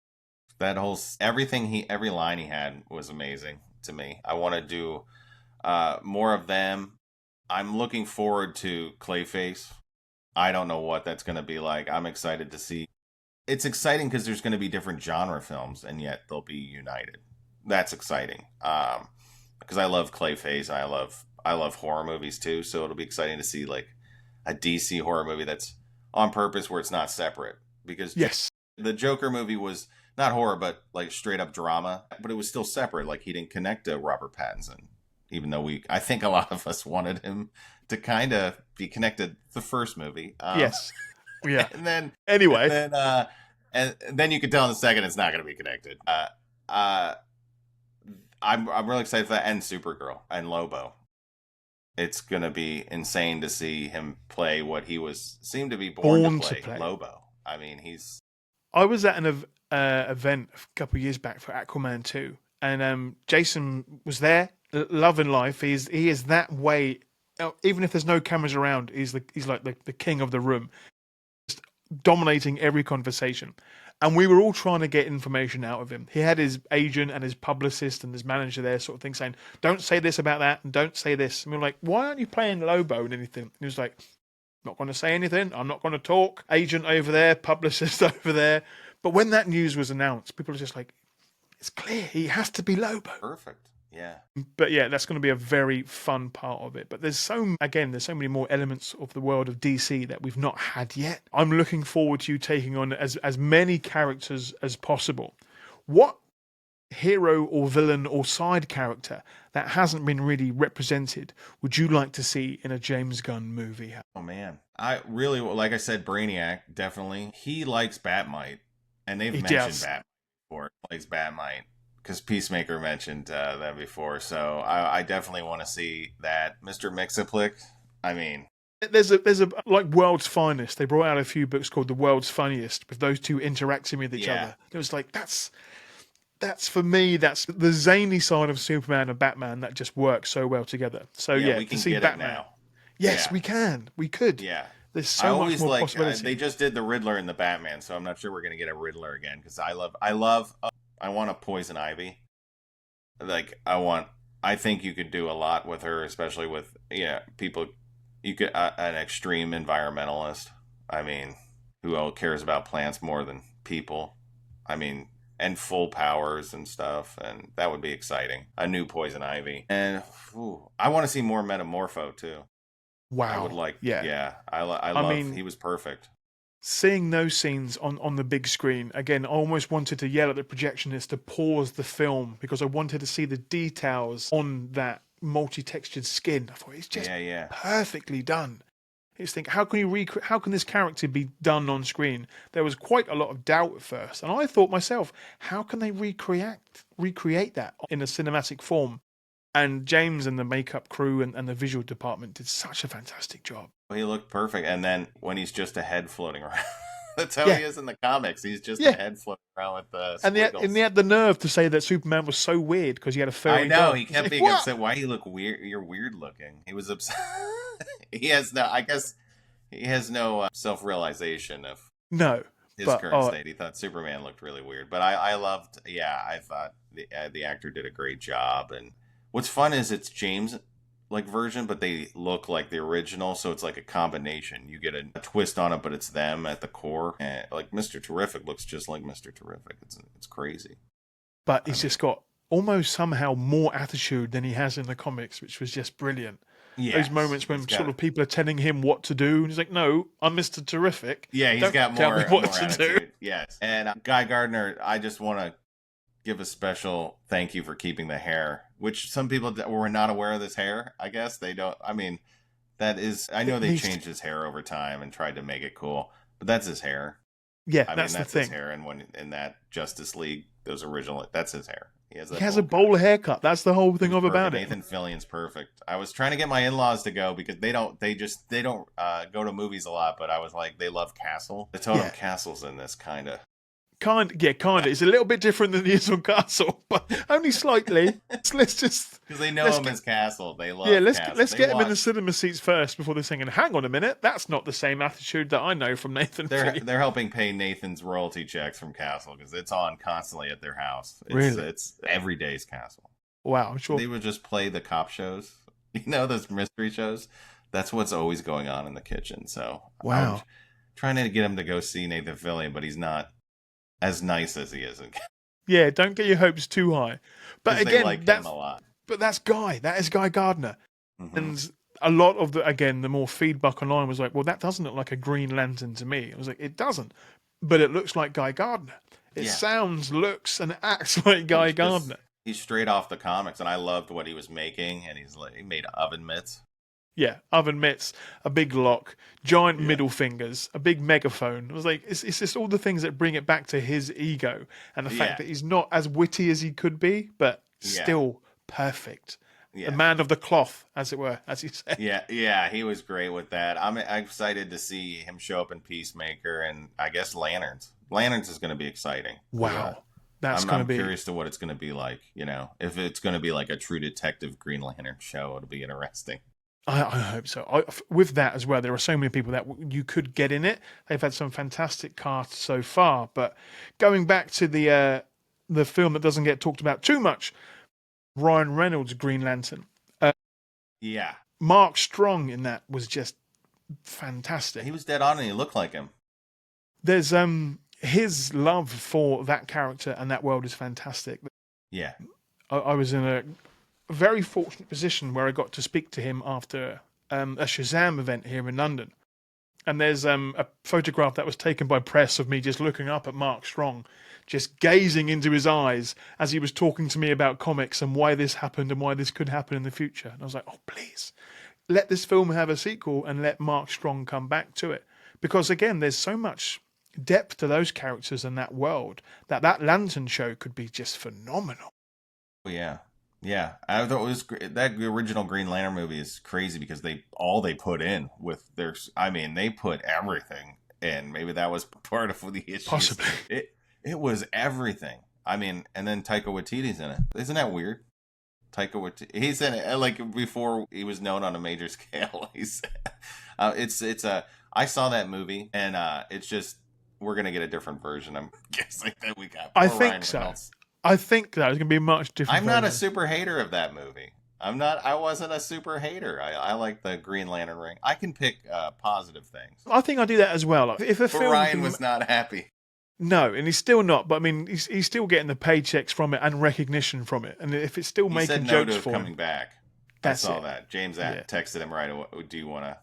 every line he had was amazing to me. I want to do more of them. I'm looking forward to Clayface. I don't know what that's going to be like. I'm excited to see. It's exciting because there's going to be different genre films, and yet they'll be united. That's exciting. Because I love Clayface. I love horror movies too. So it'll be exciting to see like a DC horror movie that's on purpose where it's not separate. Because Yes. the Joker movie was not horror, but like straight up drama. But it was still separate. Like he didn't connect to Robert Pattinson, even though I think a lot of us wanted him to kind of be connected to the first movie. Yes. Yeah. And then Anyway. and then you could tell in a second it's not going to be connected. Uh, I'm really excited for that, and Supergirl and Lobo. It's going to be insane to see him play what he seemed to be born to play, Lobo. I mean, I was at an event a couple of years back for Aquaman 2, and Jason was there, loving life. He is that way. Even if there's no cameras around, he's like the king of the room, just dominating every conversation. And we were all trying to get information out of him. He had his agent and his publicist and his manager there, sort of thing, saying, "Don't say this about that, and don't say this." And we were like, "Why aren't you playing Lobo and anything?" And he was like, "Not going to say anything. I'm not going to talk. Agent over there, publicist over there." But when that news was announced, people were just like, "It's clear he has to be Lobo." perfect. Yeah. But yeah, that's going to be a very fun part of it. But there's so many more elements of the world of DC that we've not had yet. I'm looking forward to you taking on as many characters as possible. What hero or villain or side character that hasn't been really represented would you like to see in a James Gunn movie? Oh man, I really like I said, Brainiac definitely. He likes Batmite, and they've He mentioned does. Bat. Or plays Batmite. Because Peacemaker mentioned that before, so I definitely want to see that. Mr. Mixaplick, I mean, There's a like World's Finest. They brought out a few books called The World's Funniest with those two interacting with each yeah, other. It was like that's for me. That's the zany side of Superman and Batman that just works so well together. So yeah, yeah, we to can see get it Batman. now. Yes, Yeah, we can. We could. yeah. There's I so much always more like possibility. they just did the Riddler in the Batman, so I'm not sure we're gonna get a Riddler again because I want a Poison Ivy. Like I think you could do a lot with her, especially with people. You could an extreme environmentalist. I mean, who cares about plants more than people? I mean, and full powers and stuff, and that would be exciting. A new Poison Ivy, and I want to see more Metamorpho too. I would Wow. like, Yeah. yeah, I I love. mean, He was perfect. seeing those scenes on the big screen again, I almost wanted to yell at the projectionist to pause the film because I wanted to see the details on that multi-textured skin. I thought it's just Yeah, yeah, perfectly done. I just think, how can how can this character be done on screen? There was quite a lot of doubt at first, and I thought myself, how can they recreate that in a cinematic form? And James and the makeup crew and the visual department did such a fantastic job. well, he looked perfect. And then when he's just a head floating around, that's how Yeah, he is in the comics. He's just a yeah. head floating around with the And they squiggles. had the nerve to say that Superman was so weird because he had a I furry know dog. he It's kept like, being what? upset. Why you look weird? You're weird looking. He was upset. He has no. I guess he has no self realization of No, his but current state. He thought Superman looked really weird, but I loved. Yeah, I thought the actor did a great job. And what's fun is it's James like version, but they look like the original, so it's like a combination. You get a twist on it, but it's them at the core. And like Mr. Terrific looks just like Mr. Terrific. It's crazy. I he's mean, just got almost somehow more attitude than he has in the comics, which was just brilliant. Those yes, moments he's when got sort it. of people are telling him what to do, and he's like, "No, I'm Mr. Terrific. Yeah, he's Don't got tell me what more to do." attitude. Yes, and Guy Gardner, I just want to give a special thank you for keeping the hair, which some people were not aware of this hair. I guess they don't. I mean, that is. I know It they needs changed his hair over time and tried to make it cool, but that's his hair. yeah, I mean, that's the that's his thing. hair. And when in that Justice League, those original, that's his hair. He has He that has a bowl cut. bowler haircut. That's the whole It thing was of perfect. about it. Nathan Fillion's perfect. I was trying to get my in-laws to go because they don't go to movies a lot, but I was like, they love Castle. They told them Yeah, Castle's in this kind of. kind of. It's a little bit different than the is on Castle, but only slightly. So let's just Because they know let's him get as Castle. They yeah, love Castle. let's They get him in the watch. cinema seats first before they're singing. Hang on a minute, that's not the same attitude that I know from Nathan Fillion. They're helping pay Nathan's royalty checks from Castle because it's on constantly at their house. Really? It's every day's Castle. Wow, I'm sure. They would just play the cop shows, those mystery shows. That's what's always going on in the kitchen. So I'm Wow. trying to get him to go see Nathan Fillion, but he's not as nice as he is Yeah, don't get your hopes too high. But because they again, like him a lot. that's Guy. That is Guy Gardner. Hmm. And a lot of the more feedback online was like, well, that doesn't look like a Green Lantern to me. I was like, it doesn't, but it looks like Guy Gardner. It Yeah, sounds, looks, and acts like Guy because Gardner. he's straight off the comics, and I loved what he was making. And he made oven mitts. Yeah, oven mitts, a big lock, giant Yeah, middle fingers, a big megaphone. I was like, it's just all the things that bring it back to his ego and the fact yeah, that he's not as witty as he could be, but yeah, still perfect. The yeah. man of the cloth, as it were, as you say. Yeah, yeah, he was great with that. I'm excited to see him show up in Peacemaker and I guess Lanterns. Lanterns is going to be exciting. Wow, that's going to I'm be. curious to what it's going to be like. If it's going to be like a True Detective Green Lantern show, it'll be interesting. I hope so. With that as well, there are so many people that you could get in it. They've had some fantastic casts so far. But going back to the film that doesn't get talked about too much, Ryan Reynolds' Green Lantern. Yeah, Mark Strong in that was just fantastic. he was dead on and he looked like him. There's his love for that character and that world is fantastic. Yeah, I was in a very fortunate position where I got to speak to him after a Shazam event here in London. And there's a photograph that was taken by press of me just looking up at Mark Strong, just gazing into his eyes as he was talking to me about comics and why this happened and why this could happen in the future. And I was like, oh, please, let this film have a sequel and let Mark Strong come back to it. Because again, there's so much depth to those characters and that world, that Lantern show could be just phenomenal. Yeah. Yeah, I thought it was that original Green Lantern movie is crazy because they put in with their. I mean, they put everything in. Maybe that was part of the issues. Possibly. It was everything. I mean, and then Taika Waititi's in it. Isn't that weird? Taika Waititi, he's in it like before he was known on a major scale. He's it's a. I saw that movie and it's just we're gonna get a different version. I'm guessing that we got. I think so. Reynolds. I think that is going to be a much different. I'm not a super hater of that movie. I wasn't a super hater. I like the Green Lantern ring. I can pick positive things. I think I do that as well. Like, if a But film Ryan was not happy. No, and he's still not. But I mean, he's still getting the paychecks from it and recognition from it. And if it's still He making said no jokes to for coming him, back. that's I saw it. that. James texted him right away. Do you want to?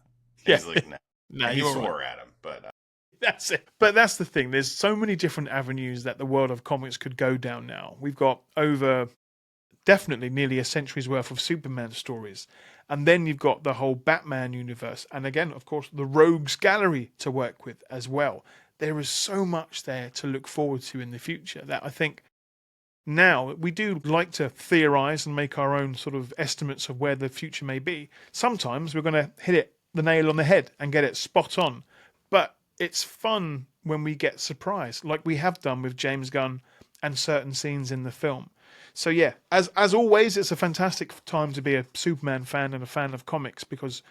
Yeah. He's like, no. No, He you're swore right. at him, but That's it. But that's the thing. There's so many different avenues that the world of comics could go down now. We've got over definitely nearly a century's worth of Superman stories. And then you've got the whole Batman universe. And again, of course, the Rogues Gallery to work with as well. There is so much there to look forward to in the future that I think now we do like to theorize and make our own sort of estimates of where the future may be. Sometimes we're going to hit it the nail on the head and get it spot on. But it's fun when we get surprised, like we have done with James Gunn and certain scenes in the film. So yeah, as always, it's a fantastic time to be a Superman fan and a fan of comics because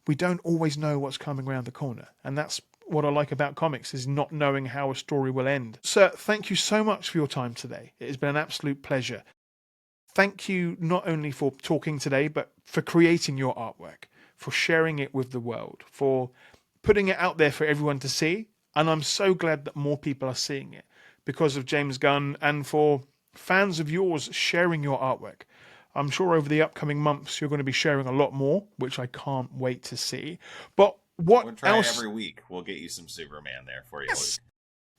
we don't always know what's coming around the corner, and that's what I like about comics is not knowing how a story will end. Sir, thank you so much for your time today. It has been an absolute pleasure. Thank you not only for talking today, but for creating your artwork, for sharing it with the world, for putting it out there for everyone to see. And I'm so glad that more people are seeing it because of James Gunn and for fans of yours sharing your artwork. I'm sure over the upcoming months you're going to be sharing a lot more, which I can't wait to see. But what we'll try else? every week. We'll get you some Superman there for you. Yes.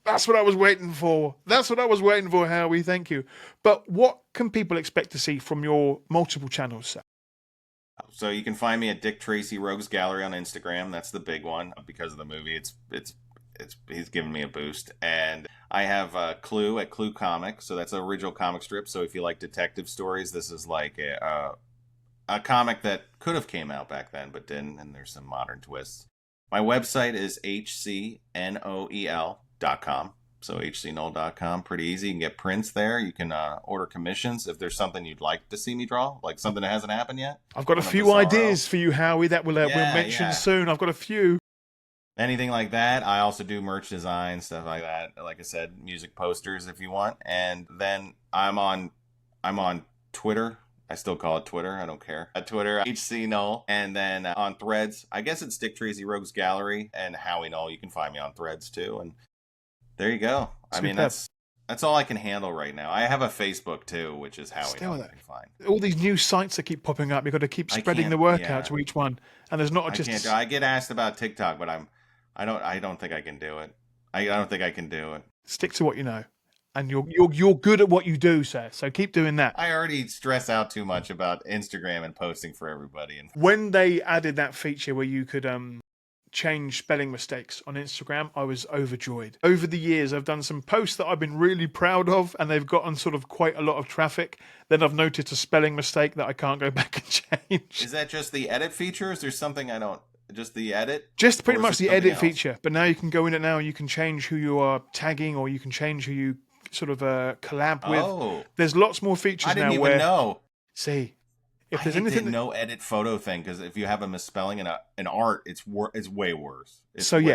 That's what I was waiting for. That's what I was waiting for, Howie. Thank you. But what can people expect to see from your multiple channels, sir? So you can find me at Dick Tracy Rogues Gallery on Instagram. That's the big one because of the movie. It's he's given me a boost. And I have Clue at Clue Comics. So that's an original comic strip. So if you like detective stories, this is like a comic that could have came out back then but didn't. And there's some modern twists. My website is hcnoel.com. So hcnoel.com, pretty easy. You can get prints there. You can order commissions if there's something you'd like to see me draw, like something that hasn't happened yet. I've got a few ideas for you, Howie, that we'll mention soon. I've got a few. Anything like that. I also do merch design, stuff like that. Like I said, music posters if you want. And then I'm on Twitter. I still call it Twitter. I don't care. At Twitter, HC Noel. And then on Threads, I guess it's Dick Tracy Rogues Gallery and Howie Noel. You can find me on Threads too. And there you go. I mean, that's all I can handle right now. I have a Facebook too, which is Howie Noel. You can find all these new sites that keep popping up. You've got to keep spreading the work out to each one. And there's not just. I get asked about TikTok, but I don't think I can do it. I don't think I can do it. Stick to what you know. And you're good at what you do, sir. So keep doing that. I already stress out too much about Instagram and posting for everybody. And when they added that feature where you could change spelling mistakes on Instagram, I was overjoyed. Over the years, I've done some posts that I've been really proud of, and they've gotten sort of quite a lot of traffic. Then I've noticed a spelling mistake that I can't go back and change. Is that just the edit feature? Is there something I don't? Just the edit? Just pretty much the edit feature. But now you can go in it now. You can change who you are tagging, or you can change who you sort of collab with. Oh, there's lots more features now. I didn't even know. See, if there's anything no edit photo thing, because if you have a misspelling in an art, it's way worse.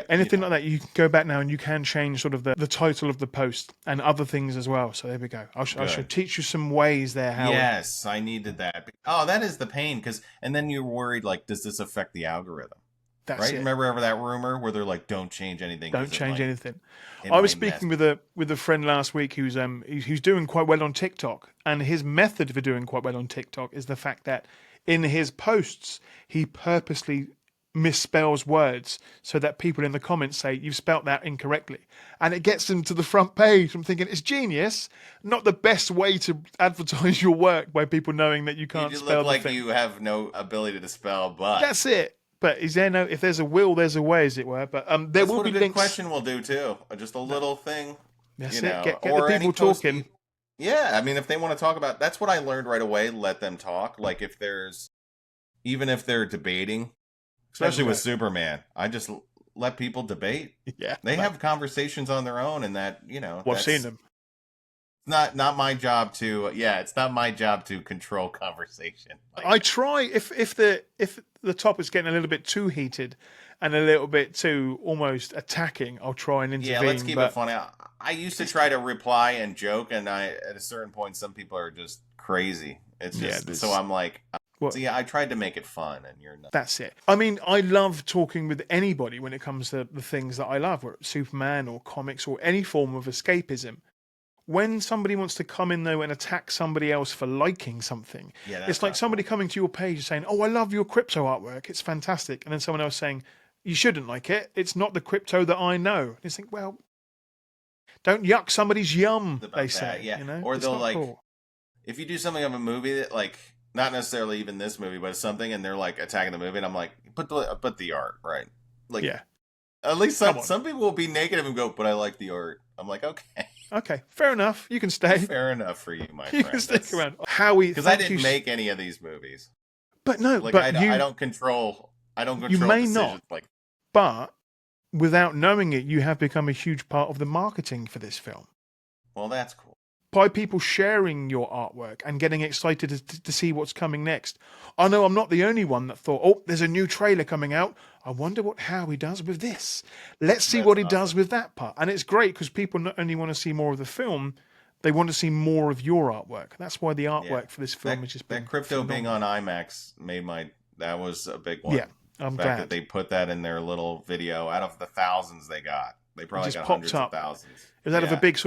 Anything like that, you can go back now and you can change sort of the title of the post and other things as well. So there we go. I should teach you some ways there, Howard. Yes, I needed that. Oh, that is the pain, and then you're worried, like, does this affect the algorithm? That's right? It. Remember ever that rumor where they're like, "Don't change anything." Don't change anything. I was speaking with a friend last week who's doing quite well on TikTok, and his method for doing quite well on TikTok is the fact that in his posts he purposely misspells words so that people in the comments say you've spelt that incorrectly, and it gets them to the front page. I'm thinking it's genius. Not the best way to advertise your work by people knowing that you can't spell. You look like you have no ability to spell, but that's it. But is there no? If there's a will, there's a way, as it were. But there That's will what be a good links. question will do too. Just a little thing, That's you it. know, Get the or any people post. talking. Yeah, I mean, if they want to talk about, that's what I learned right away. Let them talk. Like if there's, even if they're debating, especially with Superman, I just let people debate. Yeah, They have conversations on their own, and that, you know, well, I've seen that's them. not my job to. Yeah, it's not my job to control conversation. Like, I try if the topic's getting a little bit too heated and a little bit too almost attacking, I'll try and intervene. yeah, let's keep it funny. I used to try to reply and joke, and at a certain point, some people are just crazy. It's just so I'm like, see, I tried to make it fun, and you're not. That's it. I mean, I love talking with anybody when it comes to the things that I love, whether it's Superman or comics or any form of escapism. When somebody wants to come in though and attack somebody else for liking something, it's like somebody coming to your page saying, "Oh, I love your crypto artwork; it's fantastic," and then someone else saying, "You shouldn't like it. It's not the crypto that I know." And you think, well, don't yuck somebody's yum. They say, yeah. You know, Or they'll like, cool. If you do something of a movie that like, not necessarily even this movie, but something, and they're like attacking the movie, and I'm like, put the art right, like, yeah. At least some people will be negative and go, but I like the art. I'm like, okay. Okay, fair enough. You can stay. Fair enough for you, my friend. You can stick around. Howie, because I didn't make any of these movies. But no, like, but I don't control. I don't control. You may decisions. not. Like, but without knowing it, you have become a huge part of the marketing for this film. Well, that's cool. By people sharing your artwork and getting excited to see what's coming next. I know I'm not the only one that thought, oh, there's a new trailer coming out. I wonder what Howie does with this. Let's see what he does with that part. And it's great because people not only want to see more of the film, they want to see more of your artwork. That's why the artwork for this film is just been that crypto being on IMAX that was a big one. Yeah, I'm glad that they put that in their little video. Out of the thousands they got, they probably got hundreds of thousands. It was out of a big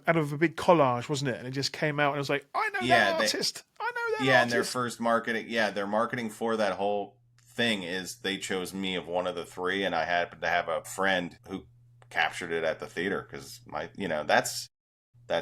out of a big collage, wasn't it? And it just came out, and I was like, I know that artist. I know that artist. And their first marketing, their marketing for that whole thing is they chose me of one of the three, and I happened to have a friend who captured it at the theater because that's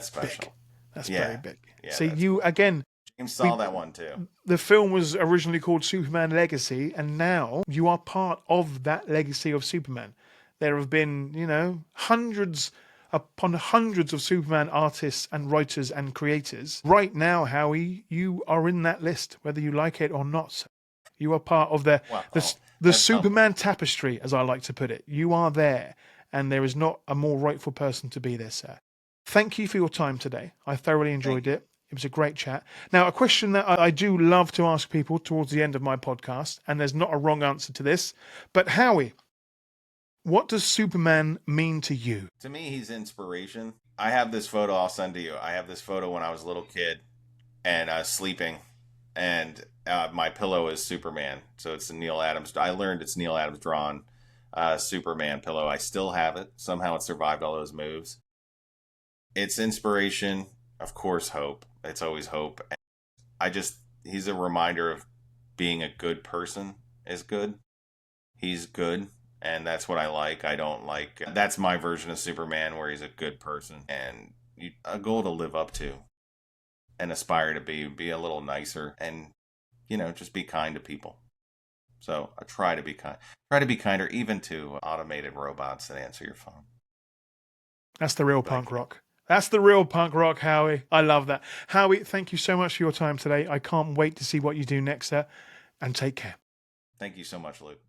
special. Big. That's very big. Yeah, See, you again. James saw that one too. The film was originally called Superman Legacy, and now you are part of that legacy of Superman. There have been, hundreds upon hundreds of Superman artists and writers and creators. Right now, Howie, you are in that list, whether you like it or not. You are part of the Superman tapestry, as I like to put it. You are there, and there is not a more rightful person to be there, sir. Thank you for your time today. I thoroughly enjoyed it. It was a great chat. Now, a question that I do love to ask people towards the end of my podcast, and there's not a wrong answer to this, but Howie, what does Superman mean to you? To me, he's inspiration. I have this photo I'll send to you. I have this photo when I was a little kid and sleeping, and my pillow is Superman. So it's Neil Adams. I learned it's Neil Adams drawn Superman pillow. I still have it. Somehow it survived all those moves. It's inspiration, of course, hope. It's always hope. He's a reminder of being a good person is good. He's good. And that's what I like. I don't like... That's my version of Superman, where he's a good person. And a goal to live up to. And aspire to be a little nicer. And, just be kind to people. So I try to be kind. Try to be kinder even to automated robots that answer your phone. That's the real punk rock. That's the real punk rock, Howie. I love that. Howie, thank you so much for your time today. I can't wait to see what you do next, sir. And take care. Thank you so much, Luke.